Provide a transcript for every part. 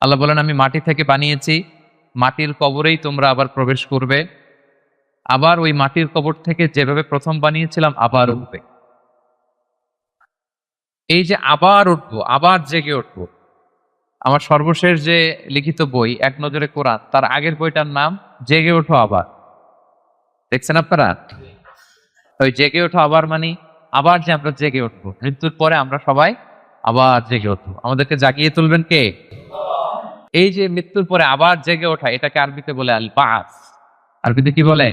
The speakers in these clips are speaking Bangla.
আল্লাহ বলেন, আমি মাটি থেকে বানিয়েছি, মাটির কবরেই তোমরা আবার প্রবেশ করবে, আবার ওই মাটির কবর থেকে যেভাবে প্রথম বানিয়েছিলাম আবার উঠবে। এই যে আবার উঠবো, আবার জেগে উঠবো, আমার সর্বশেষ যে লিখিত বই এক নজরে কোরআন, তার আগের বইটার নাম জেগে ওঠো আবার। দেখছেন আপনারা? ওই জেগে ওঠো আবার মানে আবার যে আমরা জেগে উঠবো, মৃত্যুর পরে আমরা সবাই আবার জেগে উঠবো। আমাদেরকে জাগিয়ে তুলবেন কে? এই যে মৃত্যুর পরে আবার জেগে ওঠা, এটাকে আরবিতে বলে আল বাস। আরবিতে কি বলে?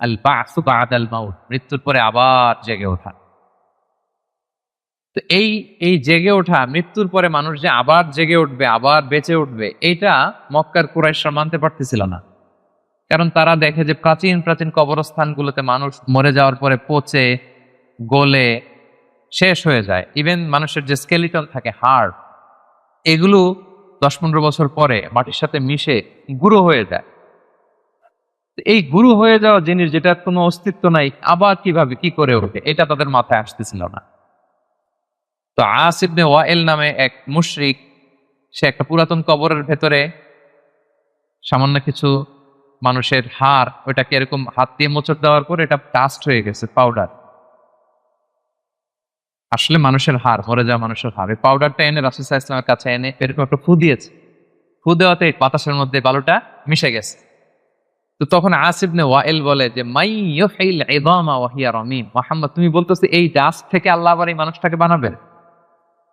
আল বাসু বাদাল মাউত, মৃত্যুর পরে আবার জেগে ওঠা। তো এই এই জেগে ওঠা, মৃত্যুর পরে মানুষ যে আবার জেগে উঠবে, আবার বেঁচে উঠবে, এইটা মক্কার কুরাইশরা মানতে পারতেছিল না। কারণ তারা দেখে যে প্রাচীন প্রাচীন কবরস্থানগুলোতে মানুষ মরে যাওয়ার পরে পচে গলে শেষ হয়ে যায়। ইভেন মানুষের যে স্কেলিটন থাকে, হাড়, এগুলো 10-15 বছর পরে মাটির সাথে মিশে গুঁড়ো হয়ে যায়। এই গুঁড়ো হয়ে যাওয়া জিনিস, যেটার কোনো অস্তিত্ব নাই, আবার কিভাবে কি করে ওঠে, এটা তাদের মাথায় আসতেছিল না। তো আস ইবনে ওয়াইল নামে এক মুশরিক, সে একটা পুরাতন কবরের ভেতরে সামান্য কিছু মানুষের হাড়, ওইটাকে এরকম হাত দিয়ে মোচড় দেওয়ার পর এটা ডাস্ট হয়ে গেছে, পাউডার। আসলে মানুষের হাড়, মরে যাওয়া মানুষের হাড়, এই পাউডারটা এনে রাসূল সাল্লাল্লাহু আলাইহি ওয়াসাল্লামের কাছে এনে এরকম একটা ফু দিয়েছে। ফু দেওয়াতে বাতাসের মধ্যে বালুটা মিশে গেছে। তো তখন আস ইবনে ওয়াইল বলে যে, মাই ইউহিল ইযামা ওয়া হিয়া রামীম, মুহাম্মদ তুমি বলতেছো এই ডাস্ট থেকে আল্লাহ আবার এই মানুষটাকে বানাবেন?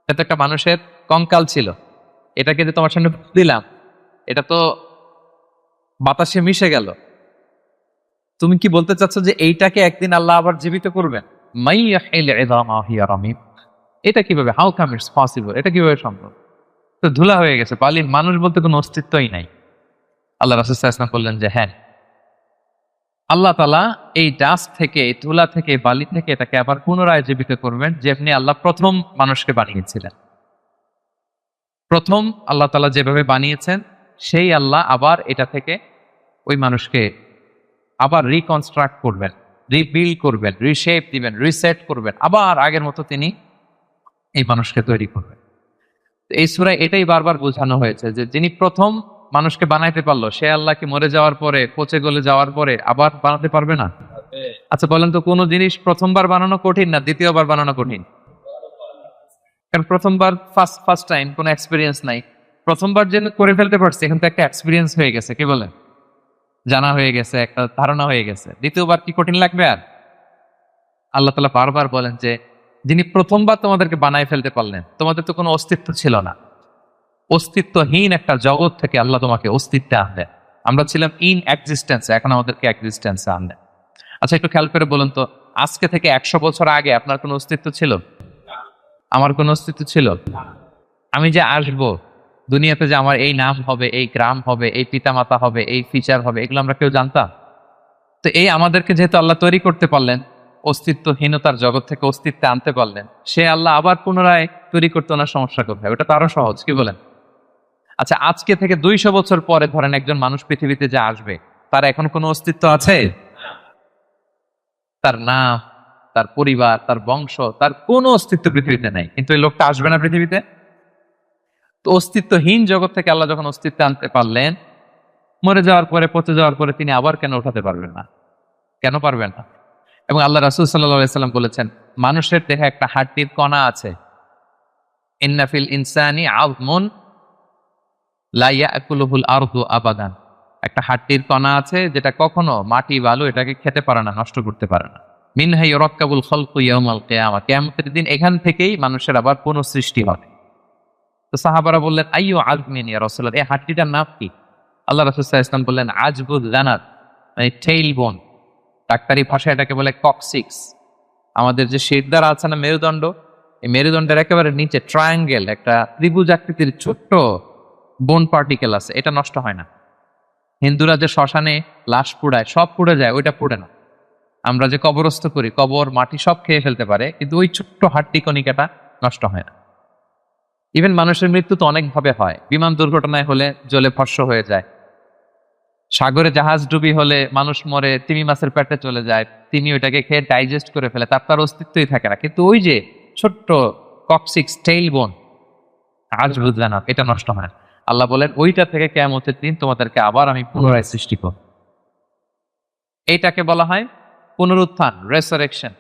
এটা তো একটা মানুষের কঙ্কাল ছিল, এটাকে যে তোমার সামনে ফু দিলাম, এটা তো বাতাসে মিশে গেল। তুমি কি বলতে চাচ্ছ যে এইটাকে একদিন আল্লাহ আবার জীবিত করবেন? মাই ইউহিল ইযামা ওয়া হিয়া রামীম, এটা কিভাবে? হাউ কাম ইটস পসিবল, এটা কিভাবে সম্ভব? তো ধুলা হয়ে গেছে, বালি, মানুষ বলতে কোনো অস্তিত্বই নাই। আল্লাহ রাসূল সাল্লাল্লাহু আলাইহি ওয়াসাল্লাম বললেন যে হ্যাঁ, আল্লাহ তাআলা এই ডাস্ট থেকে, এই ধুলা থেকে, বালি থেকে এটাকে আবার পুনরায় জীবিত করবেন, যেমনি আল্লাহ প্রথম মানুষকে বানিয়েছিলেন। প্রথম আল্লাহ তাআলা যেভাবে বানিয়েছেন, সেই আল্লাহ আবার এটা থেকে ওই মানুষকে আবার রিকনস্ট্রাক্ট করবেন, রিবিল্ড করবেন, রিশেপ দিবেন, রিসেট করবেন, আবার আগের মতো তিনি এই মানুষকে তৈরি করবেন। তো এই সূরায় এটাই বারবার বোঝানো হয়েছে যে যিনি প্রথম মানুষকে বানাইতে পারলো, সে আল্লাহকে মরে যাওয়ার পরে, পচে গলে যাওয়ার পরে আবার বানাতে পারবে না? আচ্ছা বলেন তো, কোন জিনিস প্রথমবার বানানো কঠিন না দ্বিতীয়বার বানানো কঠিন? কারণ প্রথমবার ফার্স্ট টাইম, কোনো এক্সপিরিয়েন্স নাই। প্রথমবার যে করে ফেলতে পারছে, এখন তো একটা এক্সপিরিয়েন্স হয়ে গেছে, কি বলেন? জানা হয়ে গেছে, একটা ধারণা হয়ে গেছে। দ্বিতীয়বার কি কঠিন লাগবে আর? আল্লাহ তাআলা বারবার বলেন যে যিনি প্রথমবার তোমাদেরকে বানায় ফেলতে পারলেন, তোমাদের তো কোনো অস্তিত্ব ছিল না, অস্তিত্বহীন একটা জগৎ থেকে আল্লাহ তোমাকে অস্তিত্বে আনলেন। আমরা ছিলাম ইন এক্সিস্টেন্স, এখন আমাদেরকে এক্সিস্টেন্সে আনলেন। আচ্ছা একটু খেয়াল করে বলুন তো, আজকে থেকে 100 বছর আগে আপনার কোনো অস্তিত্ব ছিল? আমার কোনো অস্তিত্ব ছিল? আমি যে আসবো দুনিয়াতে, যে আমার এই নাম হবে, এই গ্রাম হবে, এই পিতামাতা হবে, এই ফিচার হবে, এগুলো আমরা কেউ জানতাম? তো এই আমাদেরকে যেহেতু আল্লাহ তৈরি করতে পারলেন, অস্তিত্বহীনতার জগৎ থেকে অস্তিত্বে আনতে পারলেন, সে আল্লাহ আবার পুনরায় তৈরি করতে ওনার সমস্যা কোথায়? ওটা তো আরো সহজ, কি বলেন? আচ্ছা আজকে থেকে 200 বছর পরে ধরেন একজন মানুষ পৃথিবীতে যে আসবে, তার এখন কোনো অস্তিত্ব আছে? তার নাম, তার পরিবার, তার বংশ, তার কোনো অস্তিত্ব পৃথিবীতে নাই। কিন্তু এই লোকটা আসবে না পৃথিবীতে? তো অস্তিত্বহীন জগৎ থেকে আল্লাহ যখন অস্তিত্বে আনতে পারলেন, মরে যাওয়ার পরে, পচে যাওয়ার পরে তিনি আবার কেন উঠাতে পারবেন না? কেন পারবেন না? এবং আল্লাহ রাসূল সাল্লাল্লাহু আলাইহি সাল্লাম বলেছেন, মানুষের দেহে একটা হাড্ডির কণা আছে, ইন্না ফিল ইনসানি আযমুন লা ইয়াকুলুহুল আরদু আবাদান। একটা হাড্ডির কণা আছে যেটা কখনো মাটি বালু এটাকে খেতে পারে না, নষ্ট করতে পারে না। মিনহা ইউরাক্কাবুল খালকু ইয়াউমাল কিয়ামা, কিয়ামতের দিন এখান থেকেই মানুষের আবার পুনঃসৃষ্টি হবে। তো সাহাবারা বললেন, আইয়ু আযমিন ইয়া রাসূলুল্লাহ, এই হাড্ডিটার নাম কি? আল্লাহ রাসূল সাল্লাল্লাহু আলাইহি ওয়াসাল্লাম বললেন, আজবুল জানাত, মানে টেইল বোন। ডাক্তারি ভাষায় এটাকে বলে কক্সিক্স। আমাদের যে শিরদাঁড়া আছে না, মেরুদণ্ড, এই মেরুদণ্ডের একেবারে নিচে ট্রায়াঙ্গেল, একটা ত্রিভুজ আকৃতির ছোট্ট বোন পার্টিকেল আছে, এটা নষ্ট হয় না। হিন্দুরা যে শ্মশানে লাশ পুড়ায়, সব পুড়ে যায়, ওইটা পুড়ে না। আমরা যে কবরস্থ করি, কবর মাটি সব খেয়ে ফেলতে পারে, কিন্তু ওই ছোট্ট হাড্ডি কণিকাটা নষ্ট হয় না। ইভেন মানুষের মৃত্যু তো অনেকভাবে হয়। বিমান দুর্ঘটনায় হলে জ্বলে ভস্ম হয়ে যায়, সাগরে জাহাজ ডুবি হলে মানুষ মরে, তিমি মাছের পেটে চলে যায়, তিনি ওইটাকে খেয়ে ডাইজেস্ট করে ফেলে, তার অস্তিত্বই থাকে না। কিন্তু ওই যে ছোট্ট কক্সিক্স টেইল বোন, আজ বুঝলেন, এটা নষ্ট হয় না। আল্লাহ বলেন ওইটা থেকে কিয়ামতের দিন তোমাদেরকে আবার আমি পুনরায় সৃষ্টি করব। এইটাকে বলা হয় পুনরুত্থান, রেসারেকশন।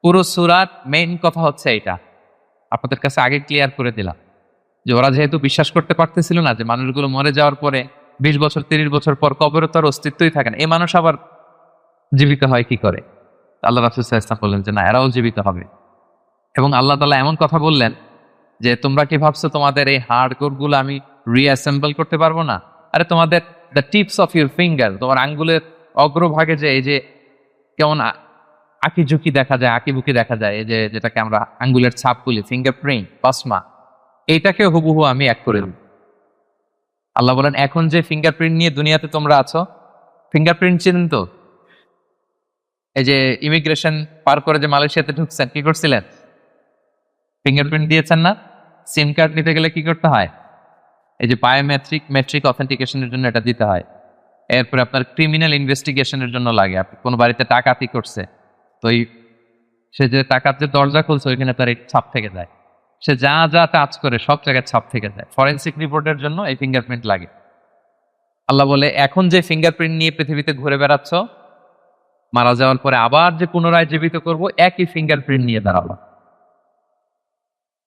পুরো সূরার মেইন কথা হচ্ছে এইটা। আপনাদের কাছে আগে ক্লিয়ার করে দিলাম যে ওরা যেহেতু বিশ্বাস করতে পারতেছিল না যে মানুষগুলো মরে যাওয়ার পরে 20 বছর 30 বছর পর কবরে তার অস্তিত্বই থাকে না, এই মানুষ আবার জীবিত হয় কি করে? আল্লাহ রাসূল সাল্লাল্লাহু আলাইহি ওয়াসাল্লাম বললেন যে না, এরাও জীবিত হবে। এবং আল্লাহ তাআলা এমন কথা বললেন যে তোমরা কি ভাবছো তোমাদের এই হাড় গোড়গুলো আমি রিঅ্যাসেম্বল করতে পারবো না? আরে তোমাদের the tips of your finger, তোমার আঙ্গুলের অগ্রভাগে যে এই যে কেমন আঁকি ঝুঁকি দেখা যায়, আঁকি বুকি দেখা যায়, এই যে যেটাকে আমরা আঙ্গুলের ছাপ বলি, ফিঙ্গারপ্রিন্ট, পাসমা, এইটাকে হুবহু আমি এক করে দিই। আল্লাহ বলেন এখন যে ফিঙ্গারপ্রিন্ট নিয়ে দুনিয়াতে তোমরা আছো, ফিঙ্গারপ্রিন্ট চিনেন তো? এই যে ইমিগ্রেশন পার করে যে মালয়েশিয়াতে ঢুকছেন, কি করছিলেন? ফিঙ্গারপ্রিন্ট দিয়েছেন না? সিম কার্ড নিতে গেলে কি করতে হয়? এই যে মেট্রিক অথেন্টিকেশনের জন্য এটা দিতে হয়। এরপরে আপনার ক্রিমিনাল ইনভেস্টিগেশনের জন্য লাগে। আপনি কোনো বাড়িতে ডাকাতি করছে, তো সে যে টাকার যে দরজা খুলছে ওইখানে তার এই ছাপ থেকে যায়। সে যা যা টাচ করে সব জায়গায় ছাপ থেকে যায়। ফরেনসিক রিপোর্টের জন্য এই ফিঙ্গারপ্রিন্ট লাগে। আল্লাহ বলে এখন যে ফিঙ্গারপ্রিন্ট নিয়ে পৃথিবীতে ঘুরে বেড়াচ্ছ, মারা যাওয়ার পরে আবার যে পুনরায় জীবিত করব, একই ফিঙ্গারপ্রিন্ট নিয়ে দাঁড়াবো,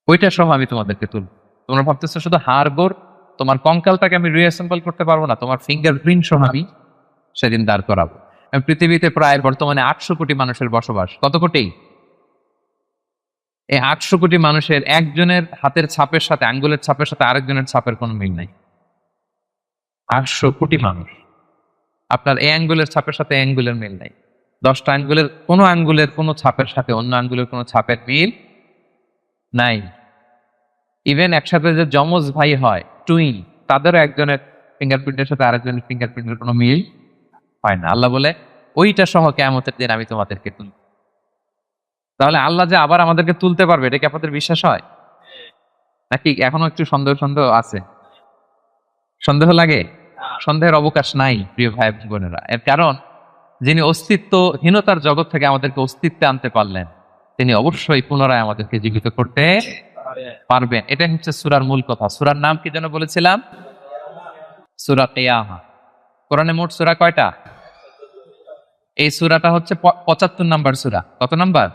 ওইটার সহ আমি তোমাদেরকে তুলব। তোমরা ভাবতেছো শুধু হাড় গোড়, তোমার কঙ্কালটাকে আমি রিঅ্যাসেম্বল করতে পারবো না, তোমার ফিঙ্গারপ্রিন্ট সহ আমি সেদিন দাঁড় করাবো। পৃথিবীতে প্রায় বর্তমানে 800 কোটি মানুষের বসবাস। কত কোটি? এই 800 কোটি মানুষের একজনের হাতের ছাপের সাথে, আঙ্গুলের ছাপের সাথে আরেকজনের ছাপের কোনো মিল নাই। 800 কোটি মানুষ, আপনার এই আঙ্গুলের ছাপের সাথে এই আঙ্গুলের মিল নাই। 10টা আঙ্গুলের কোনো ছাপের সাথে অন্য আঙ্গুলের কোনো ছাপের মিল নাই। ইভেন একসাথে যে যমজ ভাই হয়, টুইন, তাদেরও একজনের ফিঙ্গারপ্রিন্টের সাথে আরেকজনের ফিঙ্গারপ্রিন্টের কোনো মিল হয় না। আল্লাহ বলে ওইটা সহ কিয়ামতের দিন আমি তোমাদেরকে তুলব। তাহলে আল্লাহ যে আবার আমাদেরকে তুলতে পারবে, এটা কি আপনাদের বিশ্বাস হয়? নাকি এখনো একটু সন্দেহ সন্দেহ আছে? সন্দেহ লাগে? সন্দেহের অবকাশ নাই প্রিয় ভাই বোনেরা। এর কারণ যিনি অস্তিত্বহীনতার জগৎ থেকে আমাদেরকে অস্তিত্বে আনতে পারলেন, তিনি অবশ্যই পুনরায় আমাদেরকে জীবিত করতে পারবেন। এটাই হচ্ছে সূরার মূল কথা। সূরার নাম কি যেন বলেছিলাম? সূরা কিয়ামা। কোরআনে মোট সূরা কয়টা? এই সূরাটা হচ্ছে 75 নাম্বার সূরা। কত নাম্বার?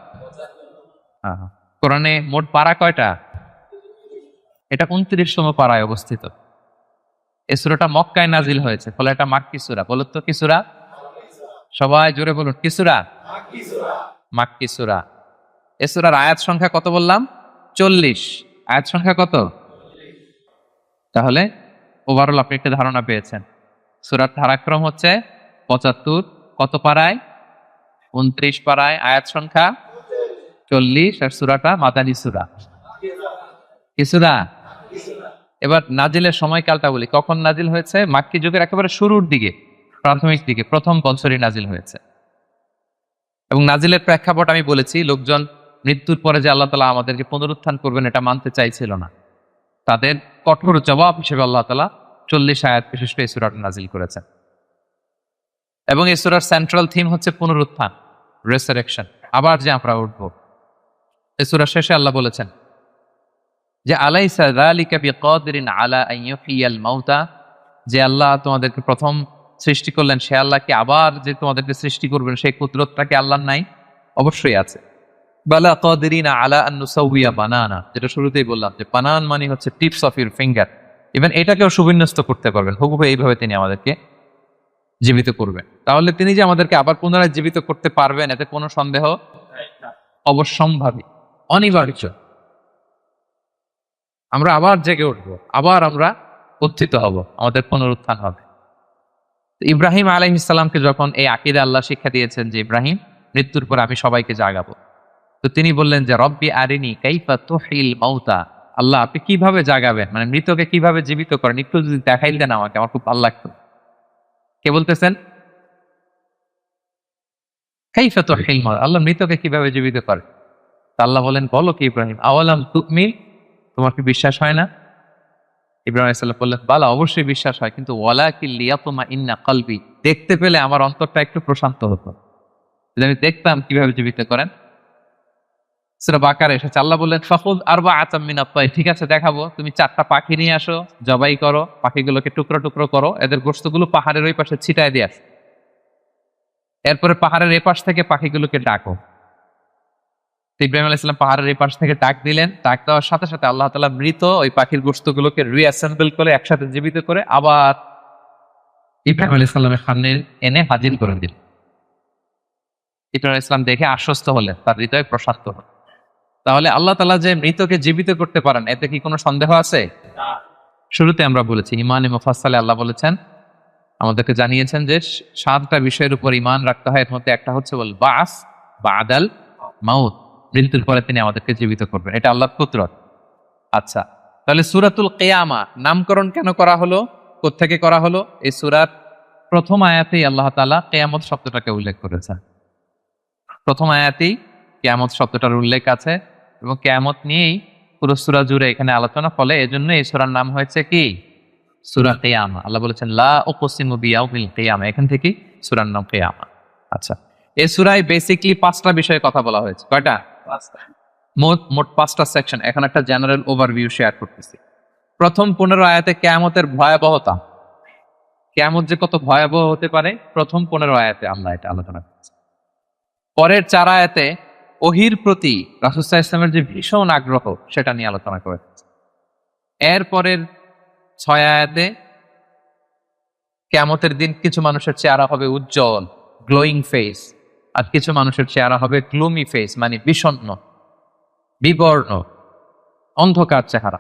কোরআনে মোট পারা কয়টা? এটা 29তম পারায় অবস্থিত। এই সূরাটা মক্কায় নাজিল হয়েছে, ফলে এটা মাক্কি সূরা। বলুন তো কি সূরা? সবাই জোরে বলুন, কি সূরা? মাক্কি সূরা। এই সূরার আয়াত সংখ্যা কত বললাম? 40। আয়াত সংখ্যা কত? তাহলে ওভারঅল আপনি একটা ধারণা পেয়েছেন। সূরার ধারাক্রম হচ্ছে 75। কত পারায়? 29 পারায়, আয়াত সংখ্যা 40। আর সূরাটা মাদানী সূরা। কি সূরা? এবার নাজিলের সময়কালটা বলি, কখন নাজিল হয়েছে? মাক্কি যুগের একেবারে শুরুর দিকে, প্রাথমিক দিকে, প্রথম বছরই নাজিল হয়েছে। এবং নাজিলের প্রেক্ষাপট আমি বলেছি, লোকজন মৃত্যুর পরে যে আল্লাহ তাআলা আমাদেরকে পুনরুত্থান করবেন এটা মানতে চাইছিল না। তাদের কঠোর জবাব হিসেবে আল্লাহ তাআলা 40 আয়াত বিশিষ্ট এই সূরাটা নাজিল করেছেন। এবং এই সূরার সেন্ট্রাল থিম হচ্ছে পুনরুত্থান, রেসারেকশন, আবার যে আমরা উঠব। এই সূরার শেষে আল্লাহ বলেছেন যে আলাইসা যালিকা বিকাদিরিন আলা আন ইউহিয়াল মাউতা, যে আল্লাহ তোমাদেরকে প্রথম সৃষ্টি করলেন, সে আল্লাহ কি আবার যে তোমাদেরকে সৃষ্টি করবেন সেই কুদরতটা কি আল্লাহর নাই? অবশ্যই আছে। বালা কাদিরিনা আলা আন নুসাউইয়া বানানা, যেটা শুরুতেই বললাম যে বানান মানে হচ্ছে tips of your finger. Even এটাকেও সুবিন্যস্ত করতে পারবেন, হুবহু এইভাবে তিনি আমাদেরকে জীবিত করবেন। তাহলে তিনি যে আমাদেরকে আবার পুনরায় জীবিত করতে পারবেন এতে কোনো সন্দেহ অবশ্যম্ভাবী, অনিবার্য। আমরা আবার জেগে উঠবো, আবার আমরা উত্থিত হব, আমাদের পুনরুত্থান হবে। ইব্রাহিম আলাইহিস সালামকে যখন এই আকীদা আল্লাহ শিক্ষা দিয়েছেন যে ইব্রাহিম, মৃত্যুর পর আমি সবাইকে জাগাবো, তো তিনি বললেন যে রব্বি আরিনি কাইফা তুহিল মাউতা, আল্লাহ আপনি কিভাবে জাগাবেন, মানে মৃতকে কিভাবে জীবিত করেন, একটু যদি দেখাইল দেন আমাকে, আমার খুব ভালো লাগতো। কে বলতেছেন? কাইফা তুহিল মাউতা, আল্লাহ মৃতকে কিভাবে জীবিত করে? আল্লাহ বলেন বলো কি ইব্রাহিম, আওয়ালাম তুমিন, তোমার কি বিশ্বাস হয় না? ইব্রাহিম আলাইহিস সালাম বললেন বালা, অবশ্যই বিশ্বাস হয়, কিন্তু ওয়ালাকিন লিয়াতমা ইন্না কলবি, দেখতে পেলে আমার অন্তরটা একটু প্রশান্ত হতো, যদি আমি দেখতাম কিভাবে জীবিত করেন। সূরা বাকারা এসেছে, আল্লাহ বললেন ফাখুদ আরবাআতাম মিনাত তায়র, ঠিক আছে দেখাবো, তুমি 4টা পাখি নিয়ে আসো, জবাই করো, পাখিগুলোকে টুকরো টুকরো করো, এদের গোশতগুলো পাহাড়ের ওই পাশে ছিটায় দিয়ে আসো। এরপরে পাহাড়ের এপাশ থেকে পাখিগুলোকে ডাকো। ইব্রাহিম আলাইহিস সালাম পাহাড়ের এই পাশ থেকে ডাক দিলেন, ডাক দেওয়ার সাথে সাথে আল্লাহ তাআলা মৃত ওই পাখির গোশতগুলোকে রিঅ্যাসেম্বল করে একসাথে জীবিত করে আবার ইব্রাহিম আলাইহিস সালামের সামনে এনে হাজির করে দিলেন। ইব্রাহিম আলাইহিস সালাম দেখে আশ্বস্ত হলেন, তার হৃদয় প্রশান্ত হল। তাহলে আল্লাহ তাআলা যে মৃতকে জীবিত করতে পারেন, এতে কি কোনো সন্দেহ আছে? শুরুতে আমরা বলেছি ইমানে মুফাসসালে আল্লাহ বলেছেন, আমাদেরকে জানিয়েছেন যে 7টা বিষয়ের উপর ঈমান রাখতে হয়। এর মধ্যে একটা হচ্ছে ওয়াল বাস বাদাল মাউত, মৃত্যুর পরে তিনি আমাদেরকে জীবিত করবেন, এটা আল্লাহর কুদরত। আচ্ছা, তাহলে সূরাতুল কিয়ামা নামকরণ কেন করা হলো, কোত্থেকে করা হলো? এই সূরার প্রথম আয়াতেই আল্লাহ তাআলা কিয়ামত শব্দটাকে উল্লেখ করেছেন। প্রথম আয়াতেই কিয়ামত শব্দটার উল্লেখ আছে এবং কিয়ামত নিয়েই পুরো সূরা জুড়ে এখানে আলোচনা, ফলে এজন্য এই সূরার নাম হয়েছে কি? সূরা কিয়ামা। আল্লাহ বলেছেন লা উকসিমু বিয়াউমিল কিয়ামা, এখান থেকেই সূরার নাম কিয়ামা। আচ্ছা, এই সূরায় বেসিক্যালি 5টা বিষয়ে কথা বলা হয়েছে। কয়টা? 5টা। মোট 5টা সেকশন। এখন একটা জেনারেল ওভারভিউ শেয়ার করতেছি। প্রথম 15 আয়াতে কিয়ামতের ভয়াবহতা, কিয়ামত যে কত ভয়াবহ হতে পারে, প্রথম 15 আয়াতে আল্লাহ এটা আলোচনা করেছে। পরের 4 আয়াতে ওহীর প্রতি রাসূল সাল্লাল্লাহু আলাইহি ওয়াসাল্লামের যে ভীষণ আগ্রহ, সেটা নিয়ে আলোচনা করেছে। এর পরের 6 আয়াতে কিয়ামতের দিন কিছু মানুষের চেহারা হবে উজ্জ্বল, গ্লোয়িং ফেস, আর কিছু মানুষের চেহারা হবে গ্লুমি ফেস, মানে বিষণ্ণ, বিবর্ণ, অন্ধকার চেহারা।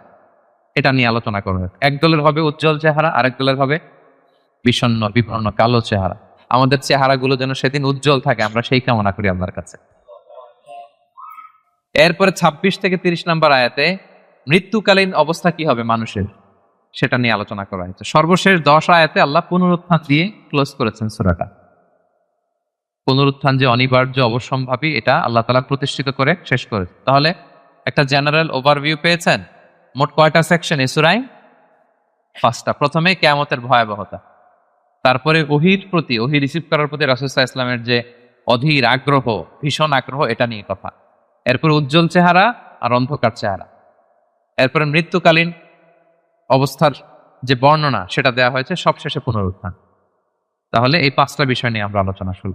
এটা নিয়ে আলোচনা করবে। এক দলের হবে উজ্জ্বল চেহারা, আরেক দলের হবে বিষণ্ণ, বিবর্ণ, কালো চেহারা। আমাদের চেহারাগুলো যেন সেদিন উজ্জ্বল থাকে, আমরা সেই কামনা করি আল্লাহর কাছে। এরপরে 26 থেকে 30 নম্বর আয়াতে মৃত্যুকালীন অবস্থা কি হবে মানুষের, সেটা নিয়ে আলোচনা করা হয়েছে। সর্বশেষ 10 আয়াতে আল্লাহ পুনরুত্থান দিয়ে ক্লোজ করেছেন সূরাটা। পুনরুত্থান যে অনিবার্য, অবশ্যম্ভাবী, এটা আল্লাহ তাআলা প্রতিষ্ঠিত করে শেষ করেছে। তাহলে একটা জেনারেল ওভারভিউ পেয়েছেন। মোট কয়টা সেকশন এই সূরায়? 5টা। প্রথমে কিয়ামতের ভয়াবহতা, তারপরে ওহীর প্রতি, ওহী রিসিভ করার প্রতি রাসূল সাল্লাল্লাহু আলাইহি ওয়াসাল্লামের যে অধীর আগ্রহ, ভীষণ আগ্রহ, এটা নিয়ে কথা। এরপর উজ্জ্বল চেহারা আর অন্ধকার চেহারা। এরপরে মৃত্যুকালীন অবস্থার যে বর্ণনা, সেটা দেওয়া হয়েছে। সবশেষে পুনরুত্থান। তাহলে এই 5টা বিষয় নিয়ে আমরা আলোচনা শুরু।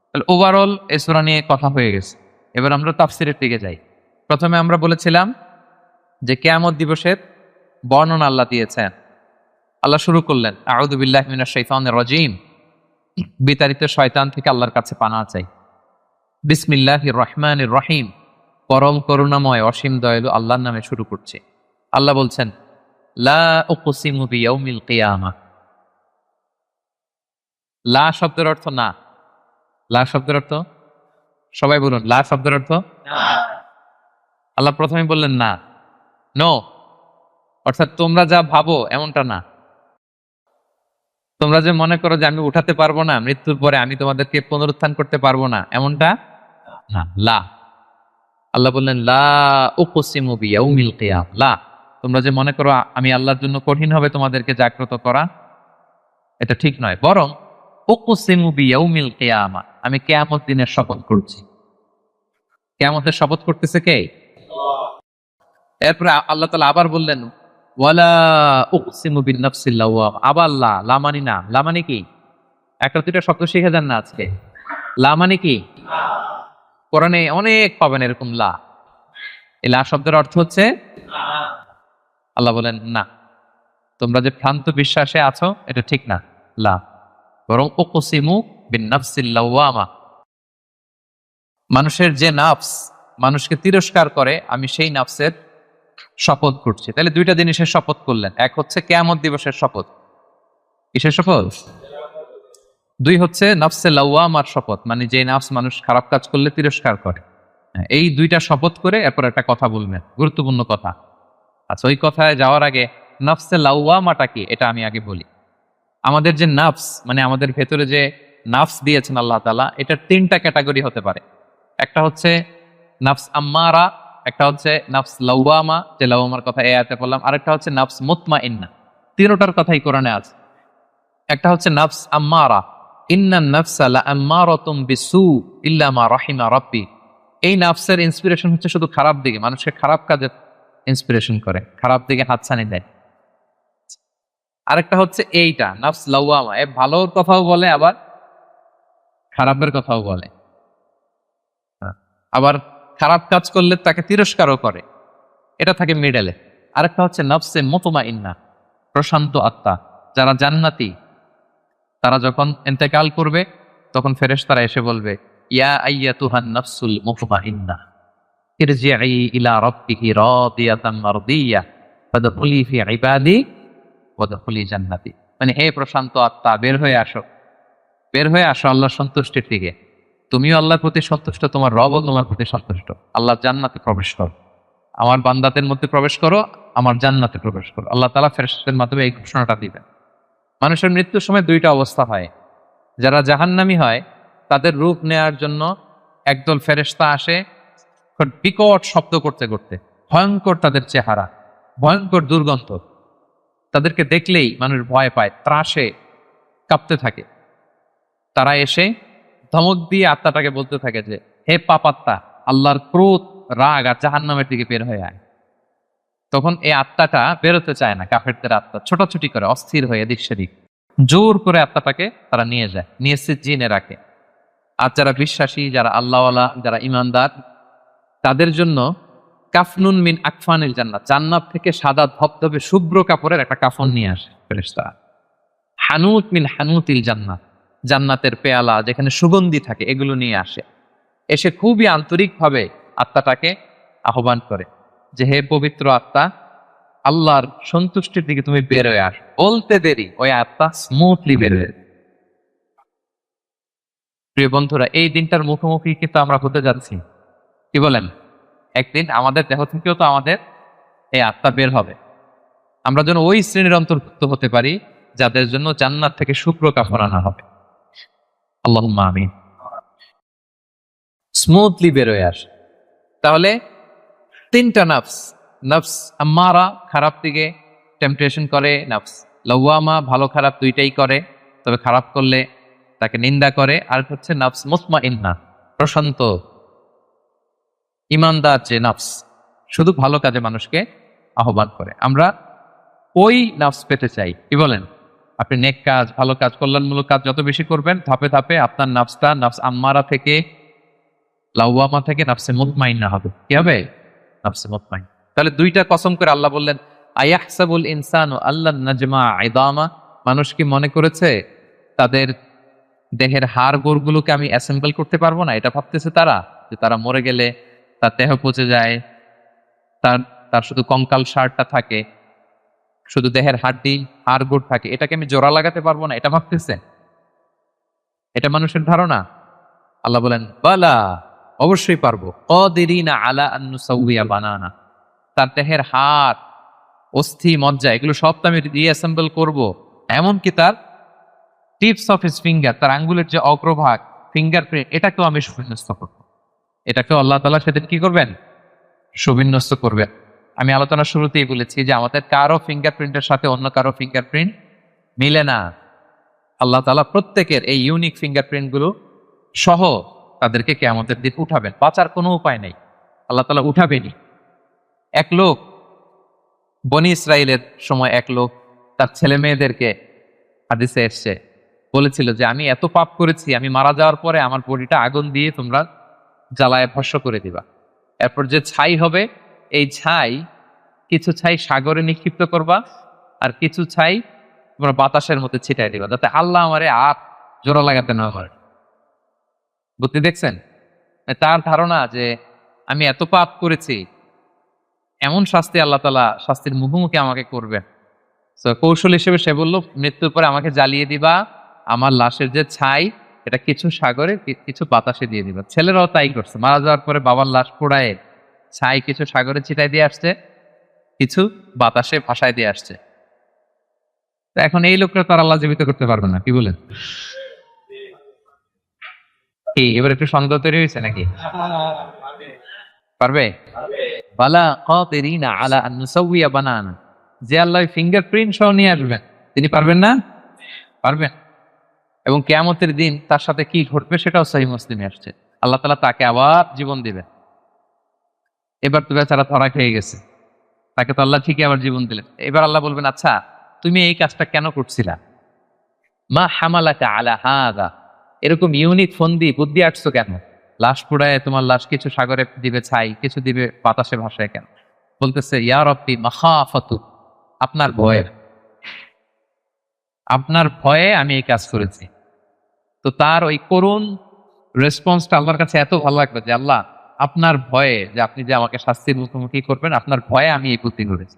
তাহলে ওভারঅল এই সূরা নিয়ে কথা হয়ে গেছে। এবার আমরা তাফসীরের দিকে যাই। প্রথমে আমরা বলেছিলাম যে কিয়ামত দিবসের বর্ণনা আল্লাহ দিয়েছেন। আল্লাহ শুরু করলেন আউযু বিল্লাহি মিনাশ শাইতানির রাজীম, বিতাড়িত শয়তান থেকে আল্লাহর কাছে পানাহ চাই। বিসমিল্লাহির রহমানির রহিম, পরম করুণাময় অসীম দয়ালু আল্লাহর নামে শুরু করছি। আল্লাহ বলছেন লা উকসিমু বিয়াউমিল কিয়ামা। লা শব্দের অর্থ না। লা শব্দের অর্থ, সবাই বলুন, লা শব্দের অর্থ না। আল্লাহ প্রথমে বললেন না, নো, অর্থাৎ তোমরা যা ভাবো এমনটা না। তোমরা যে মনে করো যে আমি উঠাতে পারবো না, মৃত্যুর পরে আমি তোমাদেরকে পুনরুত্থান করতে পারবো না, এমনটা না। লা, আল্লাহ বললেন লা উকসিমু বিয়াউমিল কিয়াম, লা, তোমরা যে মনে করো আমি আল্লাহর জন্য কঠিন হবে তোমাদেরকে জাগ্রত করা, এটা ঠিক নয়। বরং উকসিমু বিয়াউমিল কিয়ামা, আমি কিয়ামত দিনের শপথ করছি। কিয়ামতের শপথ করতেছে কে? এরপরে আল্লাহ তাআলা আবার বললেন ওয়ালা উকসিমু বিন-নাফসিল লাওয়ামা, আবার লা, লা মানে না। লা মানে কি? একটা দুইটা শব্দ শিখে যান না আজকে। লা মানে কি? কোরআনে অনেক পাবেন এরকম লা। এই লা শব্দের অর্থ হচ্ছে আল্লাহ বলেন না, তোমরা যে ভ্রান্ত বিশ্বাসে আছো এটা ঠিক না, লা। বরং উকসিমু বিন-নাফসিল লাওয়ামা, মানুষের যে নাফস মানুষকে তিরস্কার করে, আমি সেই নাফসের শপথ করছি। তাহলে দুইটা জিনিসের শপথ করলেন। এক হচ্ছে কিয়ামত দিবসের শপথ। কিসের শপথ? 2 হচ্ছে নাফসে লাওয়ামার শপথ, মানে যে নাফস মানুষ খারাপ কাজ করলে তিরস্কার করে। এই 2টা শপথ করে এরপর একটা কথা বলবেন, গুরুত্বপূর্ণ কথা। আচ্ছা, ওই কথায় যাওয়ার আগে নাফসে লাওয়ামাটা কি এটা আমি আগে বলি। আমাদের যে নাফস, মানে আমাদের ভেতরে যে নাফস দিয়েছেন আল্লাহ তাআলা, এটার 3টা ক্যাটাগরি হতে পারে। একটা হচ্ছে নাফস আম্মারা, একটা হচ্ছে নাফস লাওয়ামা, যে লাওয়ামার কথা এই আয়াতে বললাম, আরেকটা হচ্ছে নাফস মুতমাইন্না। তিনটার কথাই কোরআনে আছে। একটা হচ্ছে নাফস আম্মারা, ইন্নান নাফসা লাআম্মারাতুম বিসু ইল্লা মা রাহিমা রাব্বি, এই নাফসের ইন্সপিরেশন হচ্ছে শুধু খারাপ দিকে, মানুষকে খারাপ কাজে ইন্সপিরেশন করে, খারাপ দিকে হাতছানি দেয়। আরেকটা হচ্ছে এইটা নাফস লাওয়ামা, এ ভালোর কথাও বলে আবার খারাপের কথাও বলে। আবার খারাপ কাজ করলে তাকে তিরস্কারও করে, এটা থাকে মিডলে। আরেকটা হচ্ছে নফসে মুতমাইন্না, প্রশান্ত আত্মা। যারা জান্নাতি তারা যখন ইন্তেকাল করবে তখন ফেরেশতারা এসে বলবে, ইয়া আইয়াতুহান নাফসুল মুতমাইন্না ইরজিই ইলা রাব্বিকি রাদিয়াতান মারদিয়া ফাদখুলি ফি ইবাদি ওয়াদখুলি জান্নাতি। মানে হে প্রশান্ত আত্মা, বের হয়ে আসো, বের হয়ে আসো আল্লাহর সন্তুষ্টির দিকে। তুমিও আল্লাহর প্রতি সন্তুষ্ট, তোমার রবও তোমার প্রতি সন্তুষ্ট। আল্লাহর জান্নাতে প্রবেশ করো, আমার বান্দাদের মধ্যে প্রবেশ করো, আমার জান্নাতে প্রবেশ করো। আল্লাহ তাআলা ফেরেশতাদের মাধ্যমে এই ঘোষণাটা দিবেন। মানুষের মৃত্যুর সময় দুইটা অবস্থা হয়। যারা জাহান্নামী হয় তাদের রূপ নেয়ার জন্য একদল ফেরেশতা আসে বিকট শব্দ করতে করতে, ভয়ঙ্কর তাদের চেহারা, ভয়ঙ্কর দুর্গন্ধ। তাদেরকে দেখলেই মানুষ ভয় পায়, ত্রাসে কাঁপতে থাকে। তারা এসে ধমক দিয়ে আত্মাটাকে বলতে থাকে যে, হে পাপাত্মা, আল্লাহর ক্রোধ, রাগ আর জাহান্নামের দিকে বের হয়ে আয়। তখন এই আত্মাটা বেরোতে চায় না, কাফেরদের আত্মা ছোটাছুটি করে, অস্থির হয়ে এদিক সেদিক, জোর করে আত্মাটাকে তারা নিয়ে যায়, নিয়ে সিজ্জিনে রাখে। আর যারা বিশ্বাসী, যারা আল্লাহওয়ালা, যারা ইমানদার, তাদের জন্য কাফনুন মিন আকফানিল জান্নাত, জান্নাত থেকে সাদা ধবধবে শুভ্র কাপড়ের একটা কাফন নিয়ে আসে ফেরেশতারা। হানুত মিন হানুতিল জান্নাত, জান্নাতের পেয়ালা যেখানে সুগন্ধি থাকে, এগুলো নিয়ে আসে। এসে খুবই আন্তরিকভাবে আত্মাটাকে আহ্বান করে যে, হে পবিত্র আত্মা, আল্লাহর সন্তুষ্টির দিকে তুমি বের হয়ে আস। বলতে দেরি ওই আত্মা স্মুথলি বের হয়ে। প্রিয় বন্ধুরা, এই দিনটার মুখোমুখি কিন্তু আমরা হতে যাচ্ছি। কি বলেন? একদিন আমাদের দেহ থেকেও তো আমাদের এই আত্মা বের হবে। আমরা যেন ওই শ্রেণীর অন্তর্ভুক্ত হতে পারি যাদের জন্য জান্নাত থেকে শুভ্র কাফন আনা হবে। আল্লাহুম্মা আমিন। স্মুথলি বের হয়ে আসে। তাহলে তিনটা নাফস, নফস আম্মারা খারাপ দিকে টেম্পটেশন করে, নফস লাওয়ামা ভালো খারাপ দুইটাই করে, তবে খারাপ করলে তাকে নিন্দা করে। আর হচ্ছে নফস মুতমাইন্না, প্রশান্ত ইমানদার যে নফস, শুধু ভালো কাজে মানুষকে আহ্বান করে। আমরা ওই নফস পেতে চাই। কি বলেন? আপনি নেক কাজ, ভালো কাজ, কল্যাণমূলক কাজ যত বেশি করবেন, ধাপে ধাপে আপনার নফসটা নফস আম্মারা থেকে, লাওয়ামা থেকে নফসে মুতমাইন্না হবে। কি হবে? নফসে মুতমাইন। তাহলে দুইটা কসম করে আল্লাহ বললেন, আয়াহসাবুল ইনসানু আল্লান নাজমা ইদামা, মানুষ কি মনে করেছে তাদের দেহের হাড় গোড়গুলোকে আমি অ্যাসেম্বল করতে পারবো না? এটা ভাবতেছে তারা, যে তারা মরে গেলে তার দেহ পচে যায়, তার তার শুধু কঙ্কাল সারটা থাকে, শুধু দেহের হাড্ডি হাড় গোড় থাকে, এটাকে আমি জোড়া লাগাতে পারবো না, এটা ভাবতেছে? এটা মানুষের ধারণা? আল্লাহ বলেন, বালা, অবশ্যই পারবো। কদিরিনা আলা আন নুসাউইয়া বানানা, তার দেহের হাড়, অস্থি, মজ্জা, এগুলো সব তো আমি রিঅ্যাসেম্বল করবো। এমনকি তার টিপস অফ হিজ ফিঙ্গার, তার আঙ্গুলের যে অগ্রভাগ, ফিঙ্গারপ্রিন্ট, এটাকেও আমি সুবিন্যস্ত করবো। এটাকেও আল্লাহ তাআলা সেদিন কি করবেন? সুবিন্যস্ত করবেন। আমি আলোচনার শুরুতেই বলেছি যে আমাদের কারো ফিঙ্গারপ্রিন্টের সাথে অন্য কারো ফিঙ্গারপ্রিন্ট মিলে না। আল্লাহ তাআলা প্রত্যেকের এই ইউনিক ফিঙ্গারপ্রিন্ট গুলো সহ তাদেরকে কিয়ামতের দিন উঠাবেন। বাঁচার কোনো উপায় নেই, আল্লাহ তাআলা উঠাবেনই। এক লোক, বনি ইসরাইলের সময় এক লোক তার ছেলে মেয়েদেরকে, হাদিসে এসছে, বলেছিল যে আমি এত পাপ করেছি, আমি মারা যাওয়ার পরে আমার বডিটা আগুন দিয়ে তোমরা জ্বালায় ভস্ম করে দিবা। এরপর যে ছাই হবে, এই ছাই, কিছু ছাই সাগরে নিক্ষিপ্ত করবা, আর কিছু ছাই তোমরা বাতাসের মধ্যে ছিটাই দিবা, যাতে আল্লাহ আমারে আর জোড়া লাগাতে না পারে। বুদ্ধি দেখছেন? তার ধারণা যে আমি এত পাপ করেছি, এমন শাস্তি আল্লাহ তাআলা শাস্তির মুখোমুখি আমাকে করবেন। কৌশল হিসেবে সে বলল, মৃত্যুর পরে আমাকে জ্বালিয়ে দিবা, আমার লাশের যে ছাই, এটা কিছু সাগরে কিছু বাতাসে দিয়ে দিবা। ছেলেরাও তাই করছে, মারা যাওয়ার পরে বাবার লাশ পোড়ায় ছাই কিছু সাগরে ছিটাই দিয়ে আসছে, কিছু বাতাসে ভাসায় দিয়ে আসছে। তো এখন এই লোকরা তার আল্লাহ জীবিত করতে পারবে না। কি বলেন? কি এবার একটু সন্দেহ তৈরি হয়েছে নাকি? পারবে? বালা কাদিরিনা আলা আন নুসাউইয়া বানানা, যে আল্লাহ ফিঙ্গারপ্রিন্ট সহ নিয়ে আসবেন, তিনি পারবেন না? পারবেন। এবং কিয়ামতের দিন তার সাথে কি ঘটবে সেটাও সহিহ মুসলিমে আসছে। আল্লাহ তাআলা তাকে আবার জীবন দিবেন। এবার তো বেচারা ধরা খেয়ে গেছে, তাকে তো আল্লাহ ঠিকই আবার জীবন দিলেন। এবার আল্লাহ বলবেন, আচ্ছা তুমি এই কাজটা কেন করছিলা? মা হামালাকা আলা হাযা, এরকম ইউনিক ফন্দি বুদ্ধি আটছো কেন? লাশ পুড়ায় তোমার লাশ কিছু সাগরে দিবে ছাই, কিছু দিবে বাতাসে ভাসায় কেন? বলতেছে, ইয়া রব্বি মাখাফাতু, আপনার ভয়ে, আপনার ভয়ে আমি এই কাজ করেছি। তো তার ওই করুণ রেসপন্সটা আল্লাহর কাছে এত ভালো লাগবে যে, আল্লাহ আপনার ভয়ে, যে আপনি যে আমাকে শাস্তির মুখোমুখি করবেন, আপনার ভয়ে আমি এই বুদ্ধি করেছি।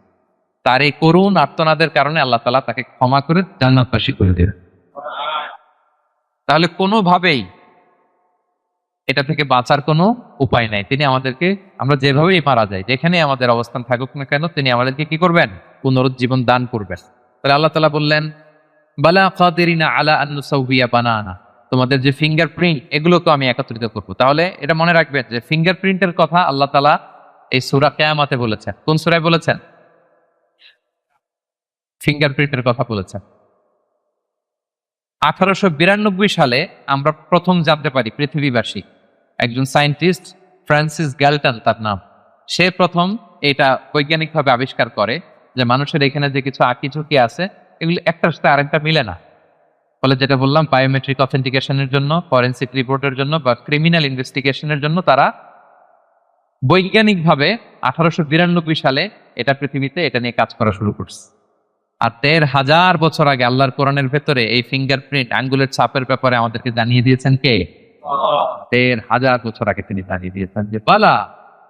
তার এই করুণ আর্তনাদের কারণে আল্লাহ তাআলা তাকে ক্ষমা করে জান্নাতবাসী করে দেবেন। তাহলে কোনোভাবেই এটা থেকে বাঁচার কোনো উপায় নাই। তিনি আমাদেরকে, আমরা যেভাবেই মারা যাই, যেখানে আমাদের অবস্থান থাকুক না কেন, তিনি আমাদেরকে কি করবেন? পুনরুজ্জীবন দান করবেন। তাহলে আল্লাহ তাআলা বললেন, বালা কাদিরিনা আলা আন নুসাউবিয়া বানানা, তোমাদের যে ফিঙ্গারপ্রিন্ট এগুলোকে আমি একত্রিত করব। তাহলে এটা মনে রাখবেন যে ফিঙ্গারপ্রিন্টের কথা আল্লাহ তাআলা এই সূরা কিয়ামতে বলেছেন। কোন সূরায় বলেছেন? ফিঙ্গারপ্রিন্টের কথা বলেছেন। 1892 সালে আমরা প্রথম জানতে পারি, পৃথিবীবাসী, একজন সায়েন্টিস্ট ফ্রান্সিস গ্যালটন তার নাম, সে প্রথম এটা বৈজ্ঞানিকভাবে আবিষ্কার করে যে মানুষের এখানে যে কিছু আঁকিঝুঁকি আছে, এগুলো একটার সাথে আরেকটা মিলে না। ফলে যেটা বললাম, বায়োমেট্রিক অথেন্টিকেশনের জন্য, ফরেনসিক রিপোর্টের জন্য বা ক্রিমিনাল ইনভেস্টিগেশনের জন্য তারা বৈজ্ঞানিকভাবে 1892 সালে এটা পৃথিবীতে এটা নিয়ে কাজ করা শুরু করছে। আর ১৩,০০০ বছর আগে আল্লাহর কোরআনের ভেতরে এই ফিঙ্গারপ্রিন্ট, আঙ্গুলের ছাপের ব্যাপারে আমাদেরকে জানিয়ে দিয়েছেন কে? ১৩,০০০ বছর আগে তিনি জানিয়ে দিয়েছেন যে, বালা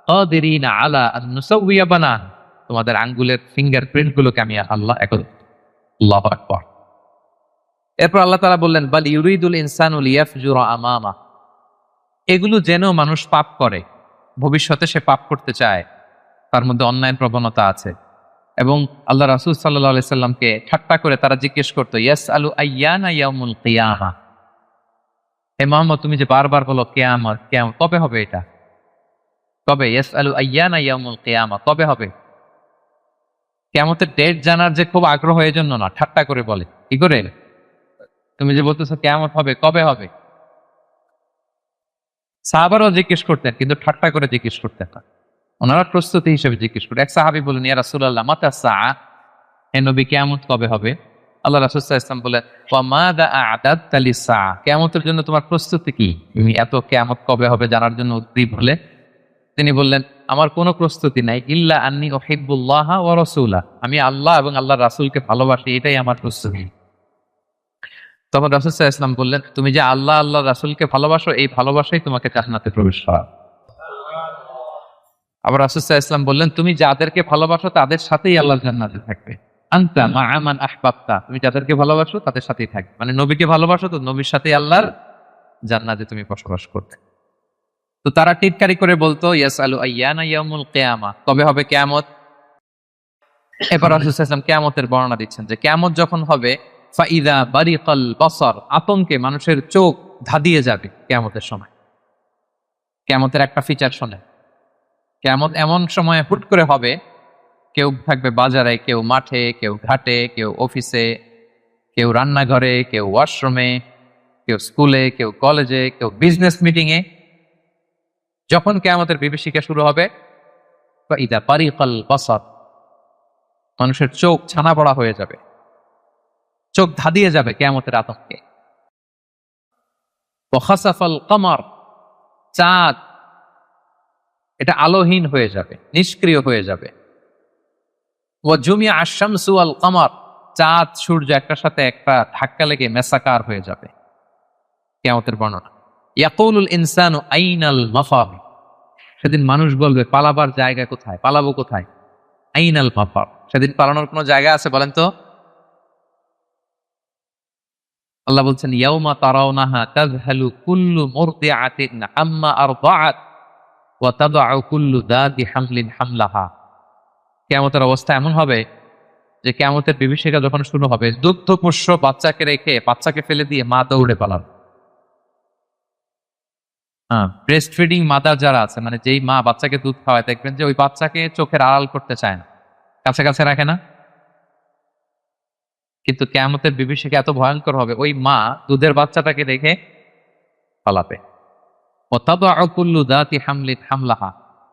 কাদিরিনা আলা আন নুসাউইয়া বানান, তোমাদের আঙ্গুলের ফিঙ্গারপ্রিন্ট গুলোকে আমি আল্লাহ আল্লাহু আকবার। এরপর আল্লাহ তাআলা বললেন, বাল ইউরিদুল ইনসানু লিয়াফজুরা আমামা, এগুলো যেন মানুষ পাপ করে, ভবিষ্যতে সে পাপ করতে চায়, তার মধ্যে অন্যায়ের প্রবণতা আছে। এবং আল্লাহ রাসূল সাল্লাল্লাহু আলাইহি সাল্লামকে ঠাট্টা করে তারা জিজ্ঞেস করতো, ইয়াসআলু আইয়ানা ইয়াউমুল কিয়ামা, হে মুহাম্মদ তুমি যে বারবার বলো কিয়ামত কিয়ামত, কবে হবে এটা? কবে? ইয়াসআলু আইয়ানা ইয়াউমুল কিয়ামা, কবে হবে? কিয়ামতের ডেট জানার যে খুব আগ্রহ, এই জন্য না, ঠাট্টা করে বলে। কি করে? তুমি যে বলতেছো কিয়ামত হবে, কবে হবে? সাহাবারাও জিজ্ঞেস করতেন, কিন্তু ঠাট্টা করে জিজ্ঞেস করতেন না, ওনারা প্রস্তুতি হিসেবে জিজ্ঞেস করতেন। এক সাহাবী বলেন, ইয়া রাসূলুল্লাহ মাতা সাআ, হে নবী কিয়ামত কবে হবে? আল্লাহ রাসূল সাল্লাল্লাহু আলাইহি ওয়াসাল্লাম বলেন, ওয়া মাযা আ'দাদতা লিস-সাআ, কিয়ামতের জন্য তোমার প্রস্তুতি কি? তুমি এত কিয়ামত কবে হবে জানার জন্য উদ্গ্রীব হলে? তিনি বললেন, আমার কোনো প্রস্তুতি নাই, ইল্লা আন্নী উহিব্বুল্লাহ ওয়া রাসূলাহ, আমি আল্লাহ এবং আল্লাহর রাসূলকে ভালোবাসি, এটাই আমার প্রস্তুতি। তখন রাসূল সাল্লাল্লাহু আলাইহি ওয়াসাল্লাম বললেন, তুমি যে আল্লাহ আল্লাহর রাসূলকে ভালোবাসো, এই ভালোবাসাই তোমাকে জান্নাতে প্রবেশ করাবে। আবার রাসূল সাল্লাল্লাহু আলাইহি ওয়াসাল্লাম বললেন, তুমি যাদেরকে ভালোবাসো তাদের সাথেই আল্লাহ জান্নাতে থাকবে। আনতা মা'a মান আহবাবতা, তুমি যাদেরকে ভালোবাসো তাদের সাথেই থাকবে, মানে নবীকে ভালোবাসো তো নবীর সাথেই আল্লাহর জান্নাতে তুমি বসবাস করবে। তো তারা টিটকারি করে বলতো, ইয়াসআলু আইয়ানা ইয়াউমুল কিয়ামা, কবে হবে কিয়ামত? এবার রাসূল সাল্লাল্লাহু আলাইহি ওয়াসাল্লাম কিয়ামতের বর্ণনা দিচ্ছেন যে কিয়ামত যখন হবে, ফাইদা বারিকাল বাসার, আতঙ্কে মানুষের চোখ ধাঁধিয়ে যাবে কিয়ামতের সময়। কিয়ামতের একটা ফিচার শোনেন, কিয়ামত এমন সময় হুট করে হবে, কেউ থাকবে বাজারে, কেউ মাঠে, কেউ ঘাটে, কেউ অফিসে, কেউ রান্নাঘরে, কেউ ওয়াশরুমে, কেউ স্কুলে, কেউ কলেজে, কেউ বিজনেস মিটিং এ। যখন কিয়ামতের বিভীষিকা শুরু হবে, ফাইদা বারিকাল বাসার, মানুষের চোখ ছানা পড়া হয়ে যাবে, চোখ ধাঁধিয়ে যাবে কিয়ামতের আতঙ্কে। ওয়া খাসাফাল কমার, চাঁদ এটা আলোহীন হয়ে যাবে, নিষ্ক্রিয় হয়ে যাবে। ওয়া জুমিয়া আশ-শামসু ওয়াল কমার, চাঁদ সূর্য একটার সাথে একটা ধাক্কা লেগে মেসাকার হয়ে যাবে। কিয়ামতের বর্ণনা। ইয়াকুলুল ইনসানু আইনাল মাফার, সেদিন মানুষ বলবে পালাবার জায়গা কোথায়, পালাবো কোথায়? আইনাল মাফার, সেদিন পালানোর কোনো জায়গা আছে বলেন তো? আল্লাহ বলছেন, ইয়াউমা তারাউনাহা তাযহালু কুল্লু মুরদিআতিন আম্মা আরদাআত ওয়া তাদউ কুল্লু যাতি হামলিন হামলাহা। কিয়ামতের অবস্থা এমন হবে যে কিয়ামতের বিভীষিকা যখন শুরু হবে, দুগ্ধপোষ্য বাচ্চাকে রেখে, বাচ্চাকে ফেলে দিয়ে মা দৌড়ে পালাবে। ব্রেস্ট ফিডিং মাদার যারা আছে, মানে যেই মা বাচ্চাকে দুধ খাওয়ায়, দেখবেন যে ওই বাচ্চাকে চোখের আড়াল করতে চায় না, কাছে কাছে রাখে না। কিন্তু কিয়ামতের বিভীষিকা এত ভয়ঙ্কর হবে, ওই মা দুধের বাচ্চাটাকে রেখে পালাবে। ওয়াতাদাউ কুল্লু যাতি হামলিন হামলাহা,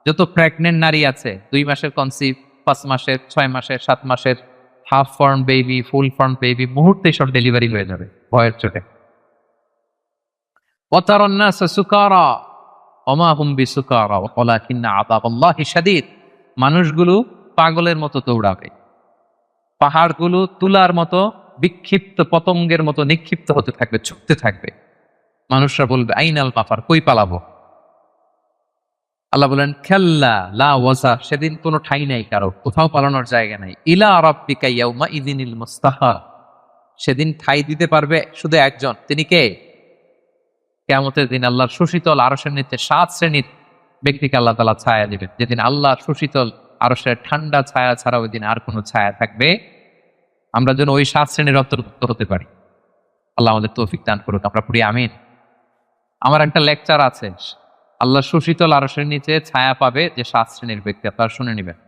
যত প্রেগন্যান্ট নারী আছে 2 মাসের কনসিভ, 5 মাসের, 6 মাসের, 7 মাসের, half form baby, full form baby, মুহূর্তে সব ডেলিভারি হয়ে যাবে ভয়ের চোটে। ওয়াতারান নাসা সুকারা ওমা হুম বিসুকারা ওয়ালাকিন্না আযাবাল্লাহি শাদীদ, মানুষগুলো পাগলের মতো দৌড়াবে, পাহাড়গুলো তুলার মতো বিক্ষিপ্ত পতঙ্গের মতো নিক্ষিপ্ত হতে থাকবে, ছুটতে থাকবে। মানুষরা বলবে আইনাল মাফার, কই পালাবো। আল্লাহ বলেন খাল্লা লা ওয়াজার, সেদিন কোনো ঠাঁই নাই, কারো কোথাও পালানোর জায়গা নাই। ইলা রাব্বিকা ইয়াউমা ইযিনিল মুস্তাহার, সেদিন ঠাঁই দিতে পারবে শুধু একজন, তিনি কে? কিয়ামতের দিন আল্লাহর সুশীতল আরশের নিচে 7 শ্রেণীর ব্যক্তিকে আল্লাহ তাআলা ছায়া দিবেন, যেদিন আল্লাহর সুশীতল আরশের ঠান্ডা ছায়া ছাড়া ওই দিন আর কোনো ছায়া থাকবে। আমরা যেন ওই 7 শ্রেণীর অন্তর্ভুক্ত হতে পারি। আল্লাহ আমাদের তৌফিক দান করুক, আমরা পড়ি আমিন। আমার একটা লেকচার আছে, আল্লাহ সুশীতল আরশের নিচে ছায়া পাবে যে 7 শ্রেণীর ব্যক্তি, আপনারা শুনে নেবেন।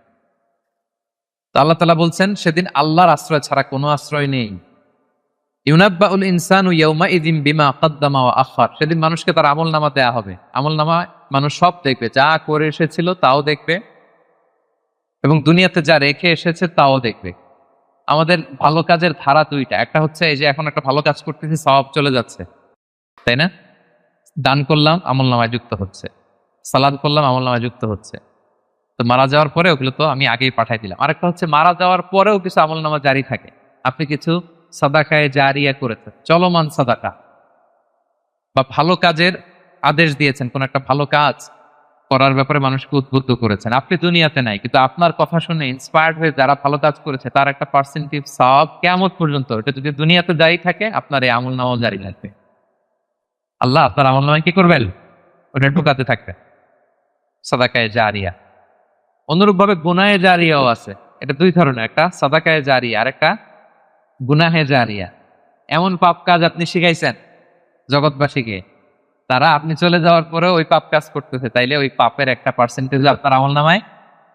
তো আল্লাহ তাআলা বলছেন সেদিন আল্লাহর আশ্রয় ছাড়া কোনো আশ্রয় নেই। ইউনাব্বাউল ইনসানু ইয়াউমাইযিন বিমা কদ্দামা ওয়া আখার, সেদিন মানুষকে তার আমলনামা দেয়া হবে। আমলনামা মানুষ সব দেখবে, যা করে এসেছিল তাও দেখবে এবং দুনিয়াতে যা রেখে এসেছে তাও দেখবে। আমাদের ভালো কাজের ধারা 2টা, একটা হচ্ছে এই যে এখন একটা ভালো কাজ করতেছি, সওয়াব চলে যাচ্ছে, তাই না? দান করলাম, আমলনামায় যুক্ত হচ্ছে, সালাত করলাম, আমলনামায় যুক্ত হচ্ছে। তো মারা যাওয়ার পরে ওগুলো তো আমি আগেই পাঠাই দিলাম। আরেকটা হচ্ছে মারা যাওয়ার পরেও কিছু আমলনামা জারি থাকে। আপনি কিছু সাদাকায়ে জারিয়া করেছেন, চলমান সাদাকা, বা ভালো কাজের আদেশ দিয়েছেন, কোন একটা ভালো কাজ করার ব্যাপারে মানুষকে উদ্বুদ্ধ করেছেন। আপনি দুনিয়াতে নাই, কিন্তু আপনার কথা শুনে ইন্সপায়ার্ড হয়ে যারা ভালো কাজ করেছে তার একটা পার্সেন্টেজ সওয়াব কিয়ামত পর্যন্ত, এটা যদি দুনিয়াতে জারি থাকে আপনার এই আমলনামাও জারি থাকবে। আল্লাহ আপনার আমলনামায় কি করবেন? ওটা ঢুকাতে থাকবে, সাদাকায়ে জারিয়া। অনুরূপভাবে গুনাহে জারিয়াও আছে, এটা 2 ধরনের, একটা সাদাকায়ে জারিয়া আর একটা গুনাহে জারিয়া। এমন পাপ কাজ আপনি শিখাইছেন জগৎবাসীকে, তারা আপনি চলে যাওয়ার পরে ওই পাপ কাজ করতেছে, তাইলে ওই পাপের একটা পার্সেন্টেজ আপনার আমলনামায়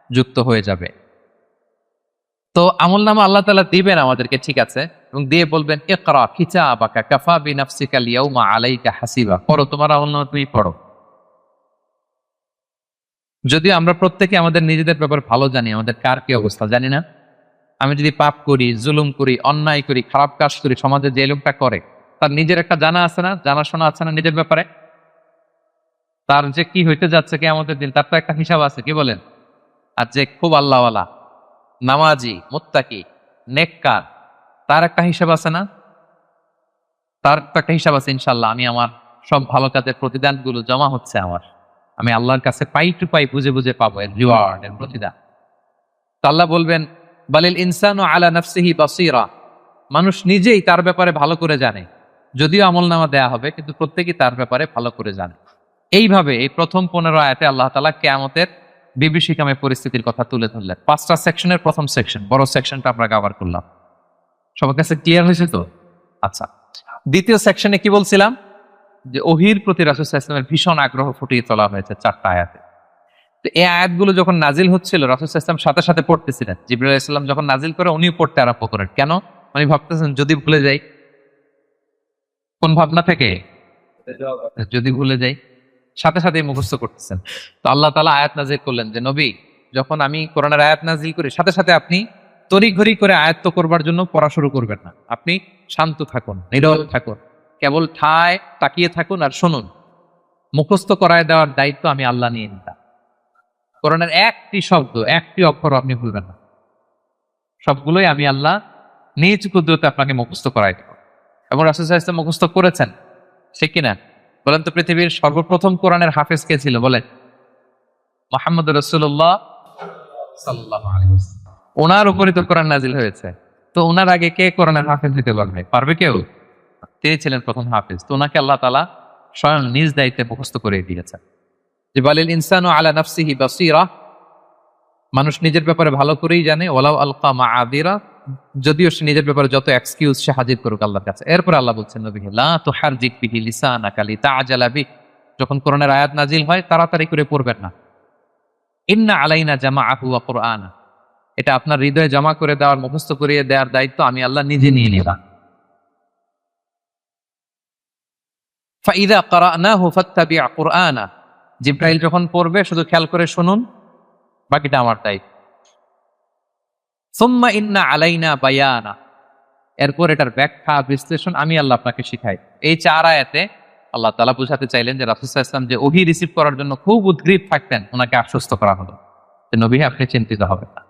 যুক্ত হয়ে যাবে। তো আমলনামা আল্লাহ তাআলা দিবেন আমাদেরকে, ঠিক আছে, এবং দিয়ে বলবেন ইকরা কিতাবাকা কাফা বিনাফসিকা আল-ইয়াউমা আলাইকা হাসিবা, পড়ো তোমার আমলনামা তুমি পড়ো। যদিও আমরা প্রত্যেকে আমাদের নিজেদের ব্যাপারে ভালো জানি, আমাদের কার কি অবস্থা জানি না। আমি যদি পাপ করি, জুলুম করি, অন্যায় করি, খারাপ কাজ করি, সমাজে যে লোকটা করে তার নিজের একটা জানা আছে না, জানাশোনা আছে না নিজের ব্যাপারে, তার যে কি হইতে যাচ্ছে কিয়ামতের দিন তার তো একটা হিসাব আছে, কি বলেন? আর যে খুব আল্লাহওয়ালা, নামাজি, মুত্তাকি, নেককার, তার একটা হিসাব আছে না? তার তো একটা হিসাব আছে, ইনশাল্লাহ আমি আমার সব ভালো কাজের প্রতিদানগুলো জমা হচ্ছে আমার, আমি আল্লাহর কাছে পাই টু পাই বুঝে বুঝে পাবো এর রিওয়ার্ড, এর প্রতিদান। তো আল্লাহ বলবেন বালিল ইনসানু আলা নাফসিহি বাসীরা, মানুষ নিজেই তার ব্যাপারে ভালো করে জানে, যদিও আমলনামা দেয়া হবে কিন্তু প্রত্যেকেই তার ব্যাপারে ভালো করে জানে। এইভাবে এই প্রথম 15 আয়াতে আল্লাহ তাআলা কিয়ামতের বিভীষিকাময় পরিস্থিতির কথা তুলে ধরলেন। 5টা সেকশনের প্রথম সেকশন, বড় সেকশনটা আমরা কভার করলাম। সবার কাছে ক্লিয়ার হয়েছে তো? আচ্ছা, দ্বিতীয় সেকশনে কি বলছিলাম? যে ওহীর প্রতি রাসূল সাল্লাল্লাহু আলাইহি ওয়াসাল্লামের ভীষণ আগ্রহ ফুটিয়ে তোলা হয়েছে 4টা আয়াতে। তো এই আয়াতগুলো যখন নাজিল হচ্ছিল রাসূল সাল্লাল্লাহু আলাইহি ওয়াসাল্লাম সাথে সাথে পড়তেছিলেন। জিবরাইল আলাইহিস সালাম যখন নাজিল করে উনিও পড়তে আরম্ভ করেন। কেন? উনি ভাবতেছেন যদি ভুলে যাই। কোন ভাবনা থেকে? যদি ভুলে যাই, সাথে সাথে মুখস্থ করতেছেন। তো আল্লাহ তাআলা আয়াত নাজিল করলেন যে নবী, যখন আমি কোরআনের আয়াত নাজিল করি সাথে সাথে আপনি তড়িঘড়ি করে আয়াত্ত করবার জন্য পড়া শুরু করবেন না। আপনি শান্ত থাকুন, নীরব থাকুন, কেবল ঠায় তাকিয়ে থাকুন আর শুনুন। মুখস্থ করায় দেওয়ার দায়িত্ব আমি আল্লাহ নিয়ে নিতাম। কোরআনের একটি শব্দ, একটি অক্ষর আপনি ভুলবেন না, সবগুলোই আমি আল্লাহ নিজ কুদরতে আপনাকে মুখস্থ করাই দেব। এবং রাসূল সাল্লাল্লাহু আলাইহি ওয়াসাল্লাম মুখস্থ করেছেন, ঠিক কিনা বলেন তো? পৃথিবীর সর্বপ্রথম কোরআনের হাফেজ কে ছিল বলেন? মুহাম্মদ রাসূলুল্লাহ সাল্লাল্লাহু আলাইহি ওয়াসাল্লাম। ওনার উপরই তো কোরআন নাজিল হয়েছে। তো ওনার আগে কে কোরআনের হাফেজ দিতে পারবে? পারবে কেউ? তিনি ছিলেন প্রথম হাফেজ। তো ওনাকে আল্লাহ তাআলা স্বয়ং নিজ দায়িত্বে মুখস্থ করে দিয়েছেন। যে বালিল ইনসানু আলা নাফসিহি বাসীরা, মানুষ নিজের ব্যাপারে ভালো করেই জানে। ওয়ালাউ আলকা মাআযিরা, যদিও সে নিজের ব্যাপারে যত এক্সকিউজ সে হাজির করুক আল্লাহর কাছে। এরপর আল্লাহ বলছেন নবীকে লা তুহারজিক বিহি লিসানাকা লিতাআজালা বিহি, যখন কোরআনের আয়াত নাজিল হয় তাড়াতাড়ি করে পড়বেন না। ইন্না আলাইনা জামাআহু ওয়া কুরআনা, এটা আপনার হৃদয়ে জমা করে দেওয়ার, মুখস্থ করিয়ে দেওয়ার দায়িত্ব আমি আল্লাহ নিজে নিয়ে নিলাম। ফাইদা ক্বারানাহু ফাত্তাবি' কুরআনা, জিবরাইল যখন পড়বে শুধু খেয়াল করে শুনুন, বাকিটা আমার দায়িত্ব। সুম্মা ইন্না আলাইনা বায়ানা, এরপর এটার ব্যাখ্যা বিশ্লেষণ আমি আল্লাহ আপনাকে শিখাই। এই 4 আয়াতে আল্লাহ তাআলা বুঝাতে চাইলেন যে রাসূল সাল্লাল্লাহু আলাইহি ওয়াসাল্লাম যে ওহী রিসিভ করার জন্য খুব উদ্গ্রীব থাকতেন, ওনাকে আশ্বস্ত করা হলো যে নবী আপনি চিন্তিত হবেন না।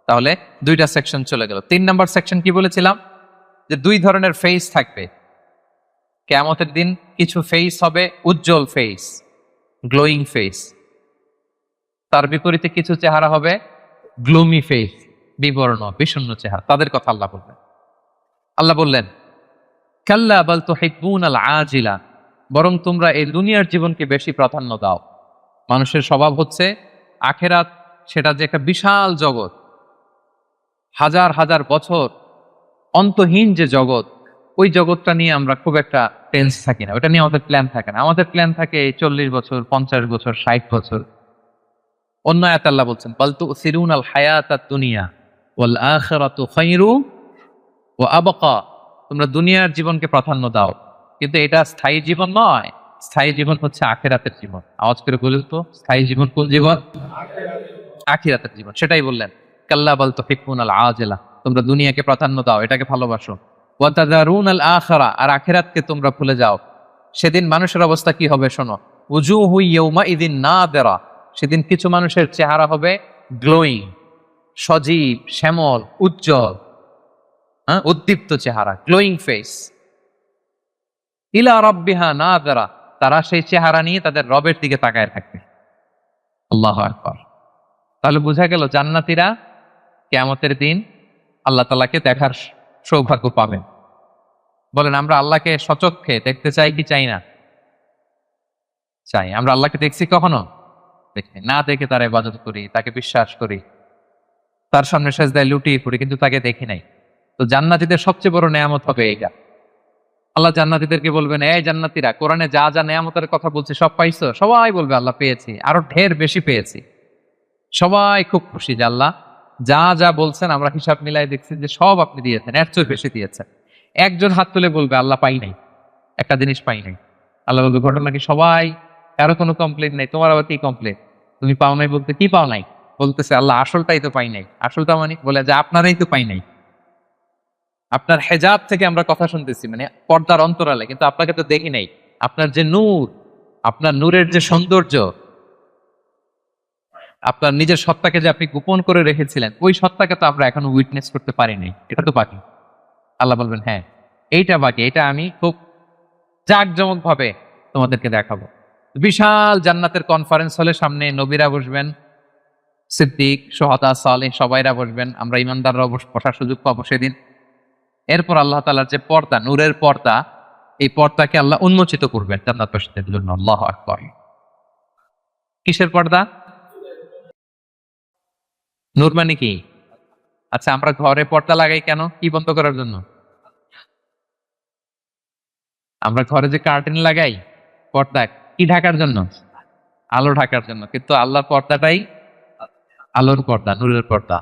তাহলে 2টা সেকশন চলে গেল। 3 নাম্বার সেকশন কি বলেছিলাম, যে 2 ধরনের ফেস থাকবে কিয়ামতের দিন। কিছু ফেস হবে উজ্জ্বল ফেস, গ্লোয়িং ফেস, তার বিপরীতে কিছু চেহারা হবে গ্লুমি ফেস, বিবর্ণ বিষণ্ণ চেহারা। তাদের কথা আল্লাহ বলবেন। আল্লাহ বললেন কাল্লা বাল তুহিব্বুনাল আজিলা, বরং তোমরা এই দুনিয়ার জীবনকে বেশি প্রাধান্য দাও। মানুষের স্বভাব হচ্ছে আখেরাত, সেটা যে একটা বিশাল জগৎ, হাজার হাজার বছর অন্তহীন যে জগৎ, ওই জগৎটা নিয়ে আমরা খুব একটা টেন্স থাকি না, ওটা নিয়ে আমাদের প্ল্যান থাকে না। আমাদের প্ল্যান থাকে 40 বছর, 50 বছর, 60 বছর। অন্য আয়াতে আল্লাহ বলছেন বাল তুসিরুনাল হায়াতাদ দুনিয়া ওয়াল আখিরাতু খায়রু ওয়া আবকা, তোমরা দুনিয়ার জীবনকে প্রাধান্য দাও, কিন্তু এটা স্থায়ী জীবন নয়। স্থায়ী জীবন হচ্ছে আখিরাতের জীবন। আওয়াজ করে বলুন তো, স্থায়ী জীবন কোন জীবন? আখিরাতের জীবন। সেটাই বললেন কাল্লা বাল তুহিব্বুনাল আজিলা, তোমরা দুনিয়াকে প্রাধান্য দাও, এটাকে ভালোবাসো। ওয়া তাযারুনাল আখিরা, আর আখিরাতকে তোমরা ভুলে যাও। সেদিন মানুষের অবস্থা কি হবে শোনো, উজুহু ইয়াউমাইযিন নাদিরা, সেদিন কিছু মানুষের চেহারা হবে গ্লোয়িং, সজীব, শ্যামল, উজ্জ্বল, উদ্দীপ্ত চেহারা, গ্লোয়িং ফেস। ইলা রাব্বিহা নাযিরা, তারা সেই চেহারা নিয়ে তাদের রবের দিকে তাকায় থাকবে। আল্লাহু আকবার। তাহলে বোঝা গেল জান্নাতীরা কিয়ামতের দিন আল্লাহ তাআলাকে দেখার সৌভাগ্য পাবেন। বলেন আমরা আল্লাহকে সচক্ষে দেখতে চাই কি চাই না? চাই। আমরা আল্লাহকে দেখছি কখনো? দেখি না। দেখে তার ইবাদত করি, তাকে বিশ্বাস করি, তার সামনে সেজদায় লুটিয়ে পড়ি, কিন্তু তাকে দেখি নাই। তো জান্নাতীদের সবচেয়ে বড় নেয়ামত হবে এইটা। আল্লাহ জান্নাতীদেরকে বলবেন, এই জান্নাতীরা, কোরআনে যা যা নেয়ামতের কথা বলছে সব পাইছো? সবাই বলবে আল্লাহ পেয়েছি, আরো ঢের বেশি পেয়েছি। সবাই খুব খুশি যে আল্লাহ যা যা বলছেন আমরা হিসাব মিলাই দেখছি যে সব আপনি দিয়েছেন, এর চেয়ে বেশি দিয়েছেন। একজন হাত তুলে বলবে আল্লাহ পাই নাই, একটা জিনিস পাই নাই। আল্লাহ বলবে ঘটনা কি? সবাই, কারো কোনো কমপ্লেন নাই, তোমার আবার কি কমপ্লেন? তুমি পাও নাই বলতে কি পাও নাই? বলতেছে আল্লাহ আসলটাই তো পাই নাই। আসলটা মানে বলে যে আপনারাই তো পাই নাই, আপনার হেজাব থেকে আমরা কথা শুনতেছি, মানে পর্দার অন্তরালে, কিন্তু আপনাকে তো দেখি নাই। আপনার যে নূর, আপনার নূরের যে সৌন্দর্য, আপনার নিজের সত্তাকে যে আপনি গোপন করে রেখেছিলেন, ওই সত্তাকে তো আমরা এখনো উইটনেস করতে পারি নাই। এটা তো বাকি। আল্লাহ বলবেন হ্যাঁ এইটা বাকি, এটা আমি খুব জাঁকজমক ভাবে তোমাদেরকে দেখাবো। বিশাল জান্নাতের কনফারেন্স হলে সামনে নবীরা বসবেন, সিদ্দিক, শুহাদা, সালেহ সবাইরা বসবেন, আমরা ইমানদাররাও বসার সুযোগ পাবো সেদিন। এরপর আল্লাহ তাআলার যে পর্দা, নূরের পর্দা, এই পর্দাকে আল্লাহ উন্মোচিত করবেন জান্নাতবাসীদের জন্য। আল্লাহু আকবার। কিসের পর্দা? নূর মানে কি? আচ্ছা আমরা ঘরে পর্দা লাগাই কেন? কি বন্ধ করার জন্য? আমরা ঘরে যে কার্টেন লাগাই, পর্দা কি ঢাকার জন্য? আলো ঢাকার জন্য। কিন্তু আল্লাহর পর্দাটাই আলোর পর্দা, নূরের পর্দা।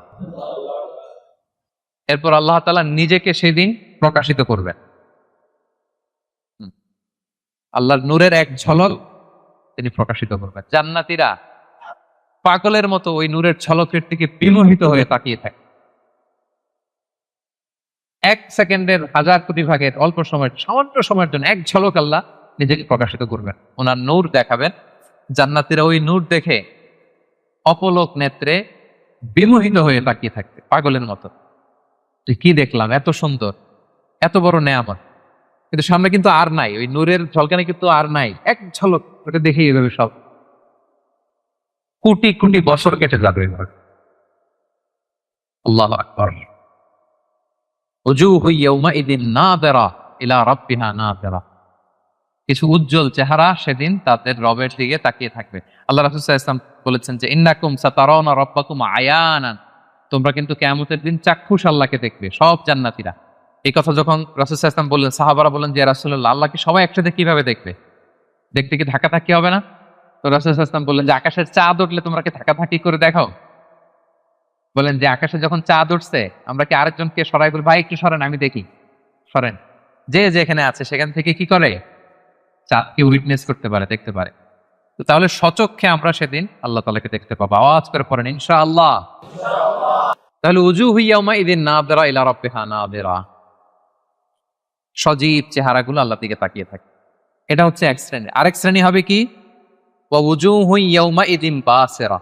এরপর আল্লাহ তাআলা নিজেকে সেদিন প্রকাশিত করবেন। আল্লাহর নূরের এক ঝলক তিনি প্রকাশিত করবেন। জান্নাতীরা পাগলের মতো ওই নূরের ঝলকের দিকে বিমোহিত হয়ে তাকিয়ে থাকে। 1 সেকেন্ডের 1000 কোটি ভাগের অল্প সময়ের, সামান্য সময়ের জন্য এক ঝলক আল্লাহ নিজেকে প্রকাশিত করবেন, ওনার নূর দেখাবেন। জান্নাতীরা ওই নূর দেখে অপলক নেত্রে বিমোহিত হয়ে তাকিয়ে থাকবে পাগলের মতো। কি দেখলাম, এত সুন্দর, এত বড় নেয়ামত, কিন্তু সামনে কিন্তু আর নাই, ওই নূরের ঝলকানি কিন্তু আর নাই। এক ঝলক ওটা দেখেই এভাবে সব কোটি কোটি বছর কেটে যাবে। আল্লাহু আকবার। উজুহু ইয়াউমাইযিন নাযিরা ইলা রাব্বিহা নাযিরা, কিছু উজ্জ্বল চেহারা সেদিন তাদের রবের দিকে তাকিয়ে থাকবে। আল্লাহ রাসূল সাল্লাল্লাহু আলাইহি ওয়াসাল্লাম বলেছেন যে ইন্নাকুম সাতারাউনা রাব্বাকুম আয়ানান, তোমরা কিন্তু কিয়ামতের দিন চাক্ষুষ আল্লাহকে দেখবে, সব জান্নাতীরা। এই কথা যখন রাসূল সাল্লাল্লাহু আলাইহি ওয়াসাল্লাম বললেন, সাহাবারা বললেন যে ইয়া রাসূলুল্লাহ, আল্লাহকে সবাই একসাথে কিভাবে দেখবে? দেখতে কি ধাক্কাধাক্কি হবে না? তো রাসূল সাল্লাল্লাহু আলাইহি ওয়াসাল্লাম বললেন যে আকাশের চাঁদ উঠলে তোমরা কি ধাক্কাধাক্কি করে দেখাও? বলেন যে আকাশে যখন চাঁদ উঠছে আমরা কি আরেকজনকে সরাই বলি ভাই একটু সরেন আমি দেখি, সরেন। যে যেখানে আছে সেখান থেকে কি করে? চাঁদকে উইটনেস করতে পারে, দেখতে পারে। তো তাহলে সচক্ষে আমরা সেদিন আল্লাহ তাআলাকে দেখতে পাবো। আওয়াজ করে পড়েন ইনশাআল্লাহ। তাহলে উজুহু ইয়াউমাইযিন নাযিরা ইলা রাব্বিহা নাযিরা, সজীব চেহারাগুলো আল্লাহর দিকে তাকিয়ে থাকে। এটা হচ্ছে এক শ্রেণী। আরেক শ্রেণী হবে কি, ওয়া উজুহু ইয়াউমাইযিন বাসিরা,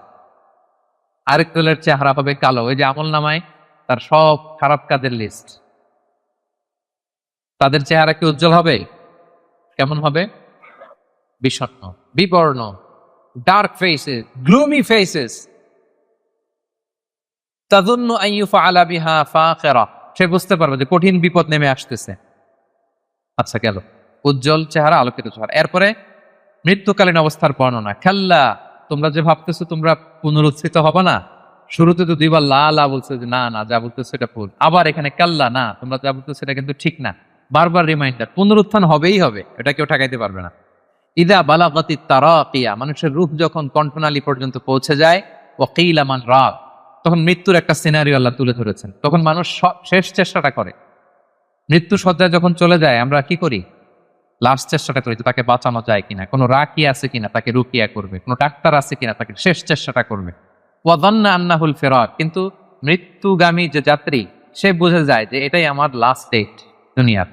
আরেক দলের চেহারা হবে কালো। ওই যে আমলনামায় তার সব খারাপ কাজের লিস্ট, তাদের চেহারা কি উজ্জ্বল হবে? কেমন হবে? বিষণ্ণ, বিবর্ণ, ডার্ক ফেসেস, গ্লুমি ফেসেস। তাযুন্নু আন ইউফআলা বিহা ফাকিরা, সে বুঝতে পারবে যে কঠিন বিপদ নেমে আসতেছে। আচ্ছা গেল উজ্জ্বল চেহারা, আলোকিত চেহারা। এরপরে মৃত্যুকালীন অবস্থার বর্ণনা। খাল্লা, তোমরা যে ভাবতেছো তোমরা পুনরুত্থিত হবে না, শুরুতে তো দুইবার লা লা বলছে যে না না যা বলতেছো এটা ভুল, আবার এখানে কাল্লা না তোমরা যা বলতেছো এটা কিন্তু ঠিক না, বারবার রিমাইন্ডার, পুনরুত্থান হবেই হবে, এটা কেউ ঠেকাইতে পারবে না। ইদা বালাগাতিত তারাকিয়া, মানুষের রূহ যখন কণ্ঠনালী পর্যন্ত পৌঁছে যায়, ওয়াকিলা মান রাগ, তখন মৃত্যুর একটা সিনারিও আল্লাহ তুলে ধরেছেন। তখন মানুষ শেষ চেষ্টাটা করে, মৃত্যু সজ্জায় যখন চলে যায় আমরা কি করি? লাস্ট চেষ্টাটা করি, তাকে বাঁচানো যায় কিনা, কোনো রাকি আছে কিনা তাকে রুকিয়া করবে, কোনো ডাক্তার আছে কিনা তাকে শেষ চেষ্টাটা করবে। ওয়াযান্না আন্নাহুল ফিরাক, কিন্তু মৃত্যুগামী যে যাত্রী সে বুঝে যায় যে এটাই আমার লাস্ট ডেট দুনিয়ার।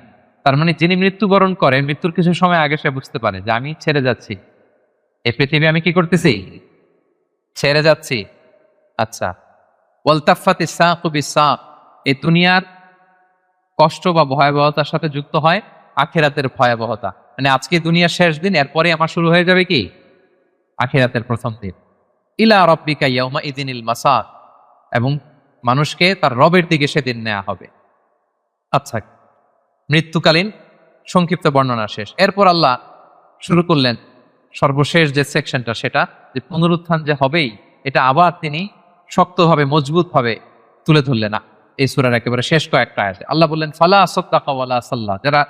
তার মানে যিনি মৃত্যুবরণ করে মৃত্যুর কিছু সময় আগে সে বুঝতে পারে যে আমি ছেড়ে যাচ্ছি এই পৃথিবী, আমি কি করতেছি? ছেড়ে যাচ্ছি। আচ্ছা, ওয়ালতাফাতিস সাকু বিসাক, এই দুনিয়ার কষ্ট বা ভয়াবহতার সাথে যুক্ত হয় আখিরাতের ভয়াবহতা। মানে আজকে দুনিয়ার শেষ দিন, এরপরে আমার শুরু হয়ে যাবে কি? আখিরাতের প্রথম দিন। ইলা রাব্বিকা ইয়াউমা ইযিনিল মাসাক, এবং মানুষকে তার রবের দিকে সেদিন নেওয়া হবে। আচ্ছা, মৃত্যুকালীন সংক্ষিপ্ত বর্ণনা শেষ। এরপর আল্লাহ শুরু করলেন সর্বশেষ যে সেকশনটা, সেটা যে পুনরুত্থান যে হবেই, এটা আবার তিনি শক্তভাবে মজবুতভাবে তুলে ধরলেন না এই সূরার একেবারে শেষ কয়েকটা আয়াতে। আল্লাহ বললেন ফালা সাদ্দাকা ওয়ালা সাল্লা, যারা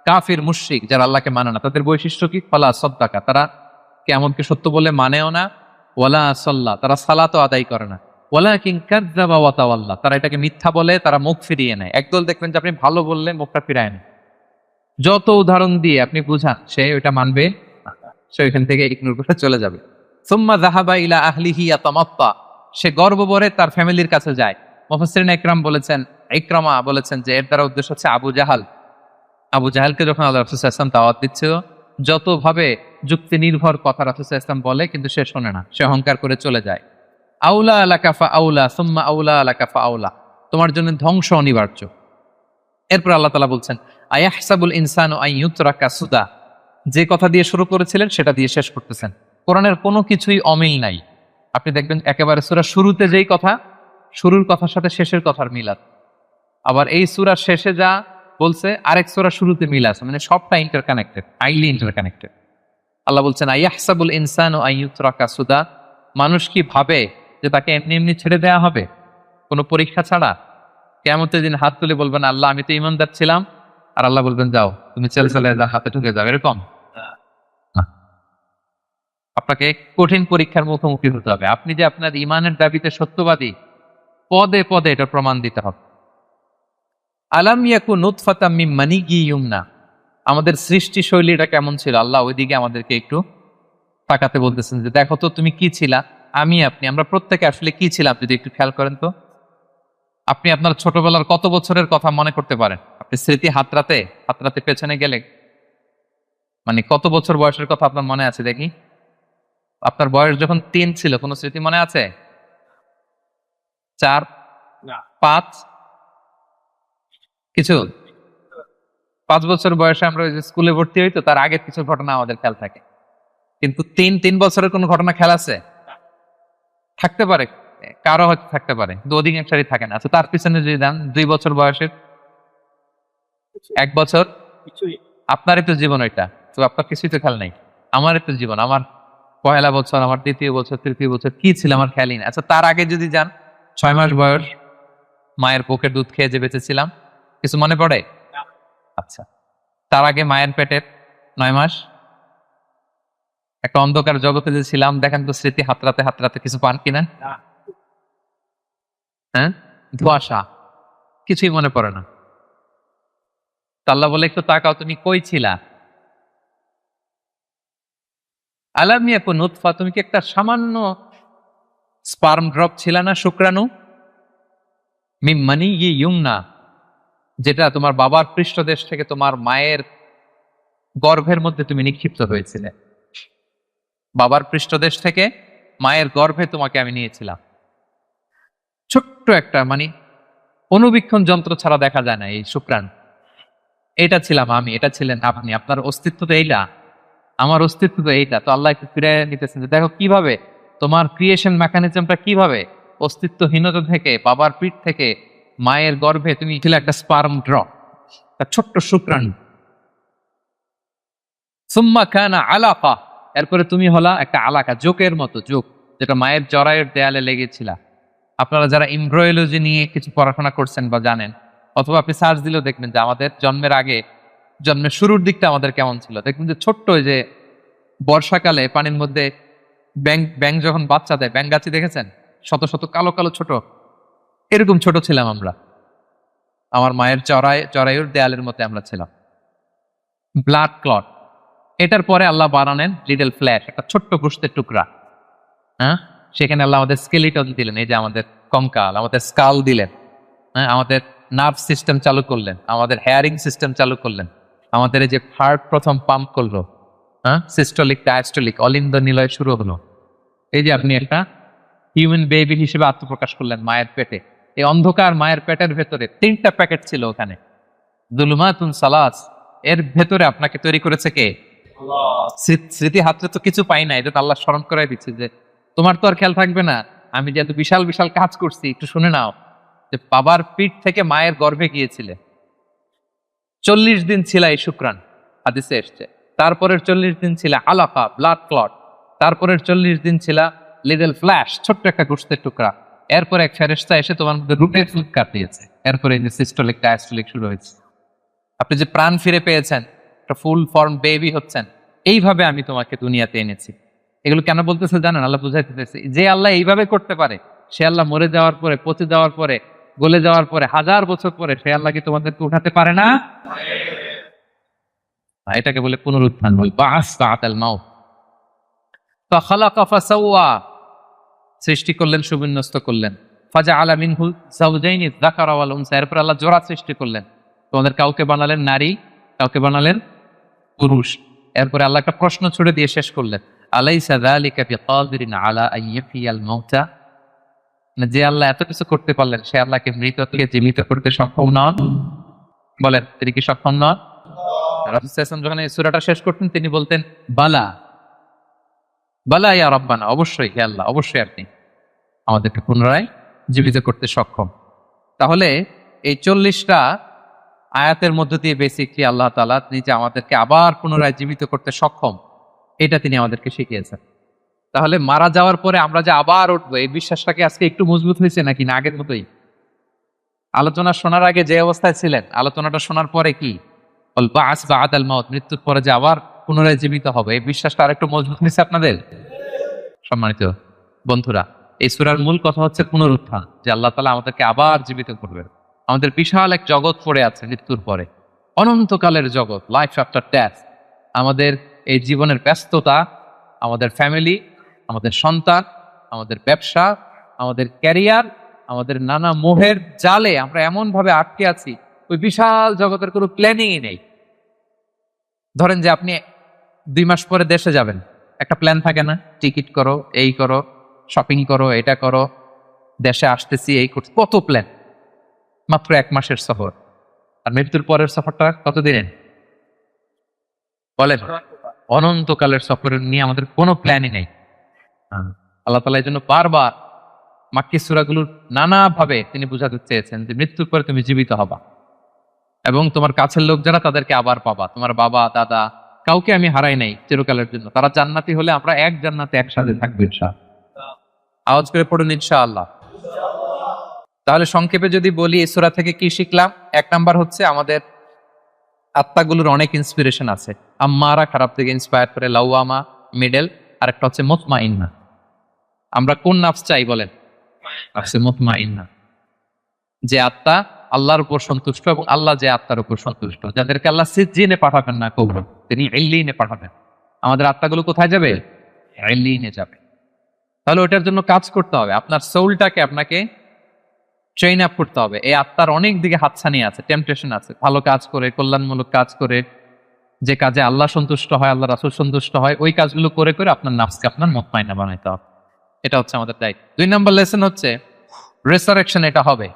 কাফির মুশরিক, যারা আল্লাহকে মানে না, তাদের বৈশিষ্ট্য কি? ফালা সাদ্দাকা, তারা কিয়ামতকে সত্য বলে মানেও না, ওয়ালা সাল্লা, তারা সালাতও আদায় করে না, ওয়ালাকিন কাযযাবা ওয়া তাওয়াল্লা, তারা এটাকে মিথ্যা বলে, তারা মুখ ফিরিয়ে নেয়। একদল দেখবেন যে আপনি ভালো বললে মুখটা ফিরায় নেয়, যত উদাহরণ দিয়ে আপনি বুঝান সে ওইটা মানবে, সে ওইখান থেকে ইগনোর করে চলে যাবে। সুম্মা যাহাবা ইলা আহলিহি ইয়াতামাত্তা, সে গর্বভরে তার ফ্যামিলির কাছে যায়। মুফাসসিরিন ইকরাম বলেছেন, ইকরামা বলেছেন যে এর দ্বারা উদ্দেশ্য হচ্ছে আবু জাহাল। আবু জাহালকে যখন আল্লাহ রাসূল সাল্লাল্লাহু আলাইহি ওয়াসাল্লাম দাওয়াত দিচ্ছিল, যতভাবে যুক্তি নির্ভর কথা রাসূল সাল্লাল্লাহু আলাইহি ওয়াসাল্লাম বলে, কিন্তু সে শোনে না, সে অহংকার করে চলে যায়। আউলা লাকা ফা আউলা সুম্মা আউলা লাকা ফা আউলা, তোমার জন্য ধ্বংস অনিবার্য। এরপর আল্লাহ তাআলা বলছেন আয়াহসাবুল ইনসানু আন ইউতরাকা সুদা, যে কথা দিয়ে শুরু করেছিলেন সেটা দিয়ে শেষ করতেছেন। কোরআনের কোনো কিছুই অমিল নাই। আপনি দেখবেন একেবারে সূরা শুরুতে যেই কথা, শুরুর কথার সাথে শেষের কথার মিল আছে। আবার এই সূরার শেষে যা বলছে আরেক সূরা শুরুতে মিল আছে, মানে সবটা ইন্টারকানেক্টেড, হাইলি ইন্টারকানেক্টেড। আল্লাহ বলছেন আয়াহসাবুল ইনসানু আন ইউতরাকা সুদা, মানুষ কি ভাবে যে তাকে এমনি এমনি ছেড়ে দেওয়া হবে কোনো পরীক্ষা ছাড়া? কিয়ামতের দিন হাত তুলে বলবেন আল্লাহ আমি তো ঈমানদার ছিলাম, আর আল্লাহ বলবেন যাও তুমি চলে যা, হাতে ঢুকে যাও, এরকম না। আপনাকে কঠিন পরীক্ষার মুখোমুখি হতে হবে। আপনি যে আপনার ঈমানের দাবিতে সত্যবাদী, পদে পদে এটা প্রমাণ দিতে হবে। আলাম ইয়াকু নুতফাতাম মিন মানিয়্যিন ইউমনা, আমাদের সৃষ্টি শৈলীটা কেমন ছিল? আল্লাহ ওইদিকে আমাদেরকে একটু তাকাতে বলতেছেন যে দেখো তো তুমি কি ছিলা, আমরা প্রত্যেকে আসলে কি ছিলাম যদি একটু খেয়াল করেন তো। আপনি আপনার ছোটবেলার কত বছরের কথা মনে করতে পারেন? আপনি স্মৃতি হাতরাতে পেছনে গেলে মানে কত বছর বয়সের কথা আপনার মনে আছে দেখি? আপনার বয়স যখন 3 ছিল কোনো স্মৃতি মনে আছে? 4, 5, কিছু? 5 বছর বয়সে আমরা ওই যে স্কুলে ভর্তি হই, তো তার আগের কিছু ঘটনা আমাদের খেয়াল থাকে। কিন্তু 3 বছরের কোনো ঘটনা খেয়াল আছে? থাকতে পারে, কারো হয়তো থাকতে পারে, কিন্তু অধিকাংশেরই থাকে না। আচ্ছা তার পিছনে যদি যান 2 বছর বয়সের, 1 বছর, আপনারই তো জীবন ওইটা, তো আপনার কিছুই তো খেয়াল নাই। আমারই তো জীবন, আমার পহেলা বছর, আমার দ্বিতীয় বছর, তৃতীয় বছর কি ছিল আমার খেয়ালই না। আচ্ছা তার আগে যদি যান, 6 মাস বয়স, মায়ের বুকের দুধ খেয়ে যে বেঁচেছিলাম, কিছু মনে পড়ে? আচ্ছা তার আগে মায়ের পেটের 9 মাস, একটা অন্ধকার জগতে যে ছিলাম, দেখেন তো স্মৃতি হাতরাতে কিছু পান কিনা? হ্যাঁ, ধোঁয়াশা, কিছুই মনে পড়ে না। তো আল্লাহ বলে একটু তাকাও তুমি কই ছিলা? আলাম ইয়াকুন নুতফা, তুমি কি একটা সামান্য স্পার্ম ড্রপ ছিল না, শুক্রাণু? মিম মানি ইয়ুমনা, যেটা তোমার বাবার পৃষ্ঠদেশ থেকে তোমার মায়ের গর্ভের মধ্যে তুমি নিক্ষিপ্ত হয়েছিলে। বাবার পৃষ্ঠদেশ থেকে মায়ের গর্ভে তোমাকে আমি নিয়েছিলাম। ছোট্ট একটা মানে অনুবীক্ষণ যন্ত্র ছাড়া দেখা যায় না এই শুক্রাণু। এটা ছিলাম আমি, এটা ছিলেন আপনি, আপনার অস্তিত্ব তো এইটা, আমার অস্তিত্ব তো এইটা। তো আল্লাহ একটু ফিরে নিতেছেন যে দেখো কিভাবে তোমার ক্রিয়েশন মেকানিজমটা, কিভাবে অস্তিত্বহীনতা থেকে বাবার পিঠ থেকে মায়ের গর্ভে তুমি ছিল একটা স্পার্ম ড্রপ, একটা ছোট্ট শুক্রাণু। সুম্মা কানা আলাকা, এরপরে তুমি হলা একটা আলাকা, জোকের মতো জোক, যেটা মায়ের জরায়ের দেয়ালে লেগেছিল। আপনারা যারা এমব্রয়োলজি নিয়ে কিছু পড়াশোনা করছেন বা জানেন, অথবা আপনি সার্চ দিলেও দেখবেন যে আমাদের জন্মের আগে, জন্মের শুরুর দিকটা আমাদের কেমন ছিল। দেখবেন যে ছোট্ট ওই যে বর্ষাকালে পানির মধ্যে ব্যাং ব্যাং যখন বাচ্চা দেয়, ব্যাঙ্গাচি দেখেছেন, শত শত কালো কালো ছোট, এরকম ছোট ছিলাম আমরা। আমার মায়ের জরায়ুর দেয়ালের মধ্যে আমরা ছিলাম। ব্লাড ক্লট, এটার পরে আল্লাহ বানানেন লিটল ফ্ল্যাশ, একটা ছোট্ট গোশতের টুকরা। হ্যাঁ, সেখানে আল্লাহ আমাদের স্কেলিটন দিলেন, এই যে আমাদের কঙ্কাল, আমাদের স্কাল দিলেন। হ্যাঁ, আমাদের নার্ভ সিস্টেম চালু করলেন, আমাদের হেয়ারিং সিস্টেম চালু করলেন, আমাদের এই যে হার্ট প্রথম পাম্প করলো, হ্যাঁ, সিস্টোলিক ডায়াস্টোলিক অলিন্দ নিলয় শুরু হলো। এই যে আপনি একটা হিউম্যান বেবি হিসেবে আত্মপ্রকাশ করলেন মায়ের পেটে। এই অন্ধকার মায়ের পেটের ভেতরে 3টা প্যাকেট ছিল ওখানে, দুলুমাতুন সালাস, এর ভেতরে আপনাকে তৈরি করেছে কে? স্মৃতি হাতে তো কিছু পাই না, এটা তো আল্লাহ স্মরণ করাই দিচ্ছে যে তোমার তো আর খেয়াল থাকবে না, আমি যে এত বিশাল বিশাল কাজ করছি, একটু শুনে নাও। যে বাবার পিঠ থেকে মায়ের গর্ভে গিয়েছিলে, 40 দিন ছিল এই শুক্রাণ, হাদিসে এসছে। তারপরের 40 দিন ছিল আলাকা, ব্লাড ক্লট। তারপরের 40 দিন ছিল লিটল ফ্ল্যাশ, ছোট্ট একটা গোশতের টুকরা। এরপর এক ফেরেশতা এসে তোমার মধ্যে রুটের ফুল কাটিয়েছে। এরপরে এই যে সিস্টোলিক ডায়াস্টোলিক শুরু হয়েছে। আপনি যে প্রাণ ফিরে পেয়েছেন, একটা ফুল ফর্ম বেবি হচ্ছেন, এইভাবে আমি তোমাকে দুনিয়াতে এনেছি। এগুলো কেন বলতেছে জানেন? আল্লাহ বুঝাইতেছে যে আল্লাহ এইভাবে করতে পারে, সে আল্লাহ মরে যাওয়ার পরে, পচে যাওয়ার পরে, গলে যাওয়ার পরে, 1000 বছর পরে সে আল্লাহ কি তোমাদেরকে উঠাতে পারে না? এটাকে বলে পুনরুত্থান, বল বাস বাতাল মাউত। ফাখালাকা ফাসাওয়া, সৃষ্টি করলেন, সুবিন্যস্ত করলেন। ফাজআলা মিনহু যাওজাইনি যাকারা ওয়াল উনসা, এরপর আল্লাহ জোড়া সৃষ্টি করলেন। তোমাদের কাউকে বানালেন নারী, কাউকে বানালেন পুরুষ। এরপরে আল্লাহ একটা প্রশ্ন ছুড়ে দিয়ে শেষ করলেন, আলাইসা যালিকা বিকাদিরিন আলা আন ইহইয়াল মাউতা, যে আল্লাহ এত কিছু করতে পারলেন, সে আল্লাহকে মৃত থেকে জীবিত করতে সক্ষম নন? বলেন, তিনি কি সক্ষম নন? রাসূল সাল্লাল্লাহু আলাইহি ওয়াসাল্লাম যখন এই সূরাটা শেষ করতেন, তিনি বলতেন বালা বালা ইয়া রাব্বানা, অবশ্যই হে আল্লাহ, অবশ্যই আপনি আমাদেরকে পুনরায় জীবিত করতে সক্ষম। তাহলে এই 40টা আয়াতের মধ্য দিয়ে বেসিকলি আল্লাহ তাআলা নিজে আমাদেরকে আবার পুনরায় জীবিত করতে সক্ষম, এটা তিনি আমাদেরকে শিখিয়েছেন। তাহলে মারা যাওয়ার পরে আমরা যে আবার উঠবো, এই বিশ্বাসটাকে আজকে একটু মজবুত হয়েছে নাকি না আগের মতোই? আলোচনা শোনার আগে যে অবস্থায় ছিলেন, আলোচনাটা শোনার পরে কি বল বাস বাদাল মাউত, মৃত্যুর পরে যে আবার পুনরায় জীবিত হবে, এই বিশ্বাসটা আরেকটু মজবুত হয়েছে আপনাদের? সম্মানিত বন্ধুরা, এই সূরার মূল কথা হচ্ছে পুনরুত্থান, যে আল্লাহ তাআলা আমাদেরকে আবার জীবিত করবেন। আমাদের বিশাল এক জগৎ পড়ে আছে মৃত্যুর পরে, অনন্তকালের জগৎ, লাইফ আফটার ডেথ। আমাদের এই জীবনের ব্যস্ততা, আমাদের ফ্যামিলি, আমাদের সন্তান, আমাদের ব্যবসা, আমাদের ক্যারিয়ার, আমাদের নানা মোহের জালে আমরা এমন ভাবে আটকে আছি, ওই বিশাল জগতের কোনো প্ল্যানিংই নেই। ধরেন যে আপনি 2 মাস পরে দেশে যাবেন, একটা প্ল্যান থাকে না? টিকিট করো, এই করো, শপিং করো, এটা করো, দেশে আসতেছি, এই করছি, কত প্ল্যান। মাত্র 1 মাসের সফর। আর মৃত্যুর পরের সফরটা কত দিনের? বলেন, অনন্তকালের সফর নিয়ে আমাদের কোনো প্ল্যানই নেই। আল্লাহ তাআলা এই জন্য বারবার মাক্কি সূরাগুলোর নানাভাবে তিনি বুঝাতে চেয়েছেন যে মৃত্যুর পরে তুমি জীবিত হবা, এবং তোমার কাছের লোক যারা, তাদেরকে আবার পাবা। তোমার বাবা, দাদা, কাউকে আমি হারাই নাই চিরকালের জন্য। তারা জান্নাতি হলে আমরা এক জান্নাতে একসাথে থাকবো ইনশাআল্লাহ। আওয়াজ করে পড়ুন ইনশাআল্লাহ। তাহলে সংক্ষেপে যদি বলি এই সূরা থেকে কি শিখলাম? 1 নাম্বার হচ্ছে আমাদের আত্মাগুলোর অনেক ইন্সপিরেশন আছে। আম্মারা, খারাপ থেকে ইন্সপায়ার করে, লাওয়ামা মিডল, আর একটা হচ্ছে মুতমাইন্না। আমরা কোন নাফস চাই বলেন? নাফসে মুতমাইন্না, যে আত্মা আল্লাহর উপর সন্তুষ্ট, এবং আল্লাহ যে আত্মার উপর সন্তুষ্ট, যাদেরকে আল্লাহ সিজ্জিনে পাঠাবেন না কবর, তিনি ইল্লিনে পাঠাবেন। আমাদের আত্মাগুলো কোথায় যাবে? ইল্লিনে যাবে। তাহলে ওটার জন্য কাজ করতে হবে, আপনার সোলটাকে আপনাকে ট্রেন আপ করতে হবে। এই আত্মার অনেক দিকে হাতছানি আছে, টেম্পটেশন আছে, ভালো কাজ করে, কল্যাণমূলক কাজ করে, যে কাজে আল্লাহ সন্তুষ্ট হয়, আল্লাহ রাসূল সন্তুষ্ট হয়, ওই কাজগুলো করে করে আপনার নাফসকে আপনার মুতমাইনা বানাইতে হবে। এটা হচ্ছে আমাদের দায়িত্ব। 2 নম্বর লেসন হচ্ছে রেসারেকশন, এটা হবে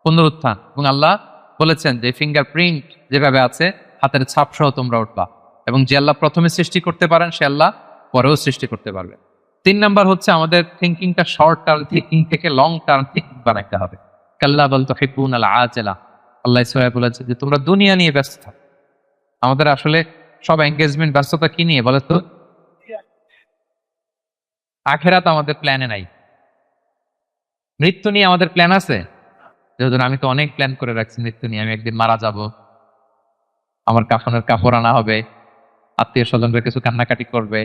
পুনরুত্থান। এবং আল্লাহ বলেছেন যে ফিঙ্গারপ্রিন্ট যেভাবে আছে, হাতের ছাপ সহ তোমরা উঠবা, এবং যে আল্লাহ প্রথমে সৃষ্টি করতে পারেন সে আল্লাহ পরেও সৃষ্টি করতে পারবে। 3 নাম্বার হচ্ছে আমাদের থিঙ্কিংটা শর্ট টার্ম থিঙ্কিং থেকে লং টার্ম থিঙ্কিং বানাইতে হবে। কাল্লা বাল তুহিব্বুনাল আজলা, আল্লাহ সূরায় বলেছে যে তোমরা দুনিয়া নিয়ে ব্যস্ত থাকো। আমাদের আসলে সব এঙ্গেজমেন্ট, ব্যস্ততা কি নিয়ে বলে তো? আখেরাত আমাদের প্ল্যানে নাই। মৃত্যু নিয়ে আমাদের প্ল্যান আছে? যেহেতু আমি তো অনেক প্ল্যান করে রাখছি মৃত্যু নিয়ে। আমি একদিন মারা যাব, আমার কাফনের কাপড় আনা হবে, আত্মীয় স্বজনরা কিছু কান্নাকাটি করবে,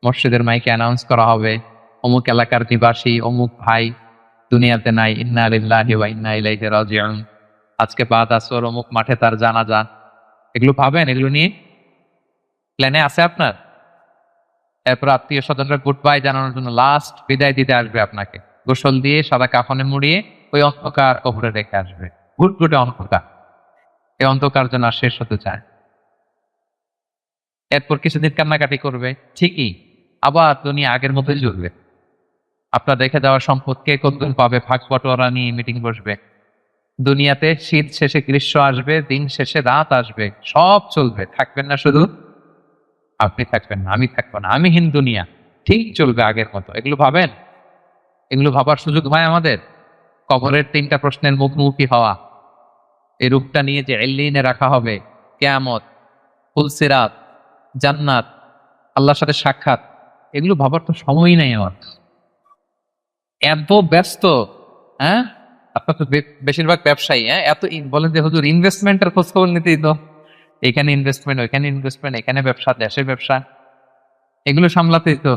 মসজিদের মাইকে অ্যানাউন্স করা হবে অমুক এলাকার নিবাসী অমুক ভাই দুনিয়াতে নাই, ইন্না লিল্লাহি ওয়া ইন্না ইলাইহি রাজিউন, আজকে বাদ আসর অমুক মাঠে তার জানাজা। এগুলো ভাবেন? এগুলো নিয়ে প্ল্যানে আছে আপনার? এরপর আত্মীয় স্বজনরা গুড বাই জানানোর জন্য লাস্ট বিদায় দিতে আসবে আপনাকে, গোসল দিয়ে সাদা কাফনে মুড়িয়ে ওই অন্ধকার কবরে রেখে আসবে। ঘুটঘুটে অন্ধকার, এই অন্ধকার যেন আর শেষ হতে চায়। এরপর কিছুদিন কান্নাকাটি করবে, ঠিকই আবার দুনিয়া আগের মতোই চলবে। আপনার রেখে যাওয়া সম্পদ কে কতদিন পাবে, ভাগ বটোয়ারা নিয়ে মিটিং বসবে। দুনিয়াতে শীত শেষে গ্রীষ্ম আসবে, দিন শেষে রাত আসবে, সব চলবে। থাকবেন না শুধু আপনি, থাকবেন না আমি, থাকবো না আমিহীন দুনিয়া, ঠিক চলবে আগের মতো। এগুলো ভাবেন? এগুলো ভাবার সুযোগ হয় আমাদের? কবরের 3টা প্রশ্নের মুখোমুখি হওয়া, এই রূপটা নিয়ে যে ইল্লিনে রাখা হবে, কিয়ামত, ফুলসিরাত, জান্নাত, আল্লাহর সাথে সাক্ষাৎ, এগুলো ভাবার তো সময়ই নাই আমার। এত ব্যস্ত, হ্যাঁ? আপনার তো বেশিরভাগ ব্যবসায়ী, হ্যাঁ, এত বলেন যে হুজুর ইনভেস্টমেন্টের খোঁজ খবর নিতেই তো, এখানে ইনভেস্টমেন্ট, ওইখানে ইনভেস্টমেন্ট, এখানে ব্যবসা, দেশের ব্যবসা, এগুলো সামলাতেই তো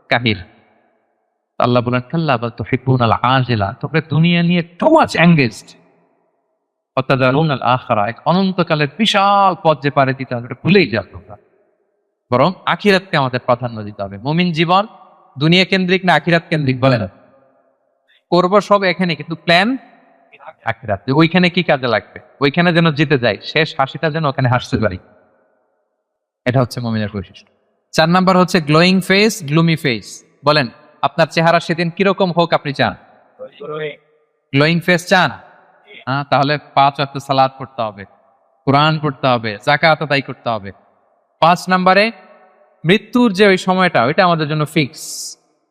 কাহির। আল্লাহ বলেন কাল্লা বাল তুহিব্বুনাল আজিলা, তোমরা দুনিয়া নিয়ে টু মাচ এঙ্গেজড, ওয়াতাযারুনাল আখিরা, এক অনন্তকালের বিশাল পথ যে পাড়ি দিতে হবে ভুলেই যাও তোমরা। বরং আখিরাতকে আমাদের প্রাধান্য দিতে হবে। মুমিন জীবন দুনিয়া কেন্দ্রিক না আখিরাত কেন্দ্রিক? বলেন। করবো সব এখানে, কিন্তু প্ল্যান আখিরাত। ওইখানে কি কাজে লাগবে, ওইখানে যেন জিতে যাই, শেষ হাসিটা যেন ওখানে হাসতে পারি। এটা হচ্ছে মুমিনের বৈশিষ্ট্য। 4 নাম্বার হচ্ছে গ্লোয়িং ফেস, গ্লুমি ফেস। বলেন আপনার চেহারা সেদিন কিরকম হোক আপনি চান? গ্লোয়িং ফেস চান? হ্যাঁ, তাহলে 5 ওয়াক্ত সালাত পড়তে হবে, কোরআন পড়তে হবে, যাকাত আদায় করতে হবে। 5 নম্বরে মৃত্যুর যে ওই সময়টা, ওইটা আমাদের জন্য fix.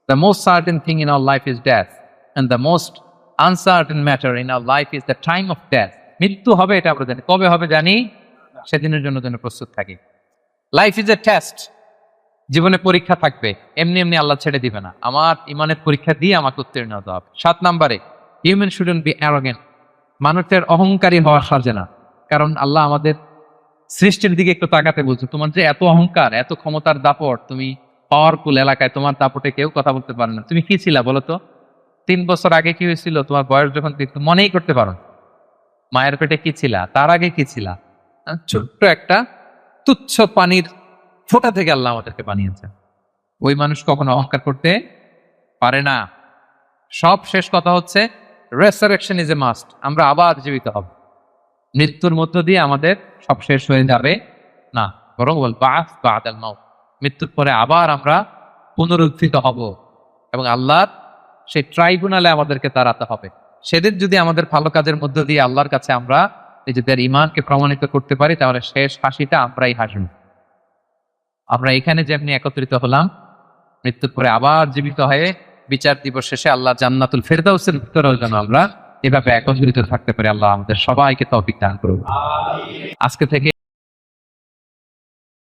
The most certain thing in our life is death, and the most uncertain matter in our life is the time of death. মৃত্যু হবে এটা আমরা জানি, কবে হবে জানি, সেদিনের জন্য যেন প্রস্তুত থাকি। লাইফ ইজ এ টেস্ট, জীবনে পরীক্ষা থাকবে, এমনি এমনি আল্লাহ ছেড়ে দিবে না। আমার ইমানের পরীক্ষা দিয়ে আমাকে উত্তীর্ণ হতে হবে। 7 নম্বরে হিউম্যান শুডন্ট বি অ্যারোগেন্ট, মানুষের অহংকারী হওয়া সাজে না। কারণ আল্লাহ আমাদের সৃষ্টির দিকে একটু তাকাতে বলছে, তোমার যে এত অহংকার, এত ক্ষমতার দাপট, তুমি পাওয়ারফুল এলাকায় তোমার দাপটে কেউ কথা বলতে পারে না। তুমি কি ছিলা বলো তো? 3 বছর আগে কি হয়েছিল? তোমার বয়স যখন মনেই করতে পারো, মায়ের পেটে কি ছিলা, তার আগে কি ছিলা? ছোট্ট একটা তুচ্ছ পানির ফোঁটা থেকে আল্লাহ আমাদেরকে বানিয়েছে। ওই মানুষ কখনো অহংকার করতে পারে না। সব শেষ কথা হচ্ছে রেসারেকশন ইজ এ মাস্ট। আমরা আবার জীবিত হব, মৃত্যুর মধ্য দিয়ে আমাদের সব শেষ হয়ে যাবে না, বরং বল বাস বাদাল মাউত, মৃত্যুর পরে আবার আমরা পুনরুত্থিত হব এবং আল্লাহর সেই ট্রাইব্যুনালে আমাদেরকে দাঁড়াতে হবে। সেদিন যদি আমাদের ভালো কাজের মধ্য দিয়ে আল্লাহর কাছে আমরা নিজেদের ইমানকে প্রমাণিত করতে পারি, তাহলে শেষ হাসিটা আমরাই হাসব। আমরা এখানে যেমনি একত্রিত হলাম, মৃত্যুর পরে আবার জীবিত হয়ে বিচার দিবস শেষে আল্লাহ জান্নাতুল ফেরদাউসের ভিতরেও যেন আমরা এভাবে একত্রিত থাকতে পারি। আল্লাহ আমাদের সবাইকে তৌফিক দান করুন। আজকে থেকে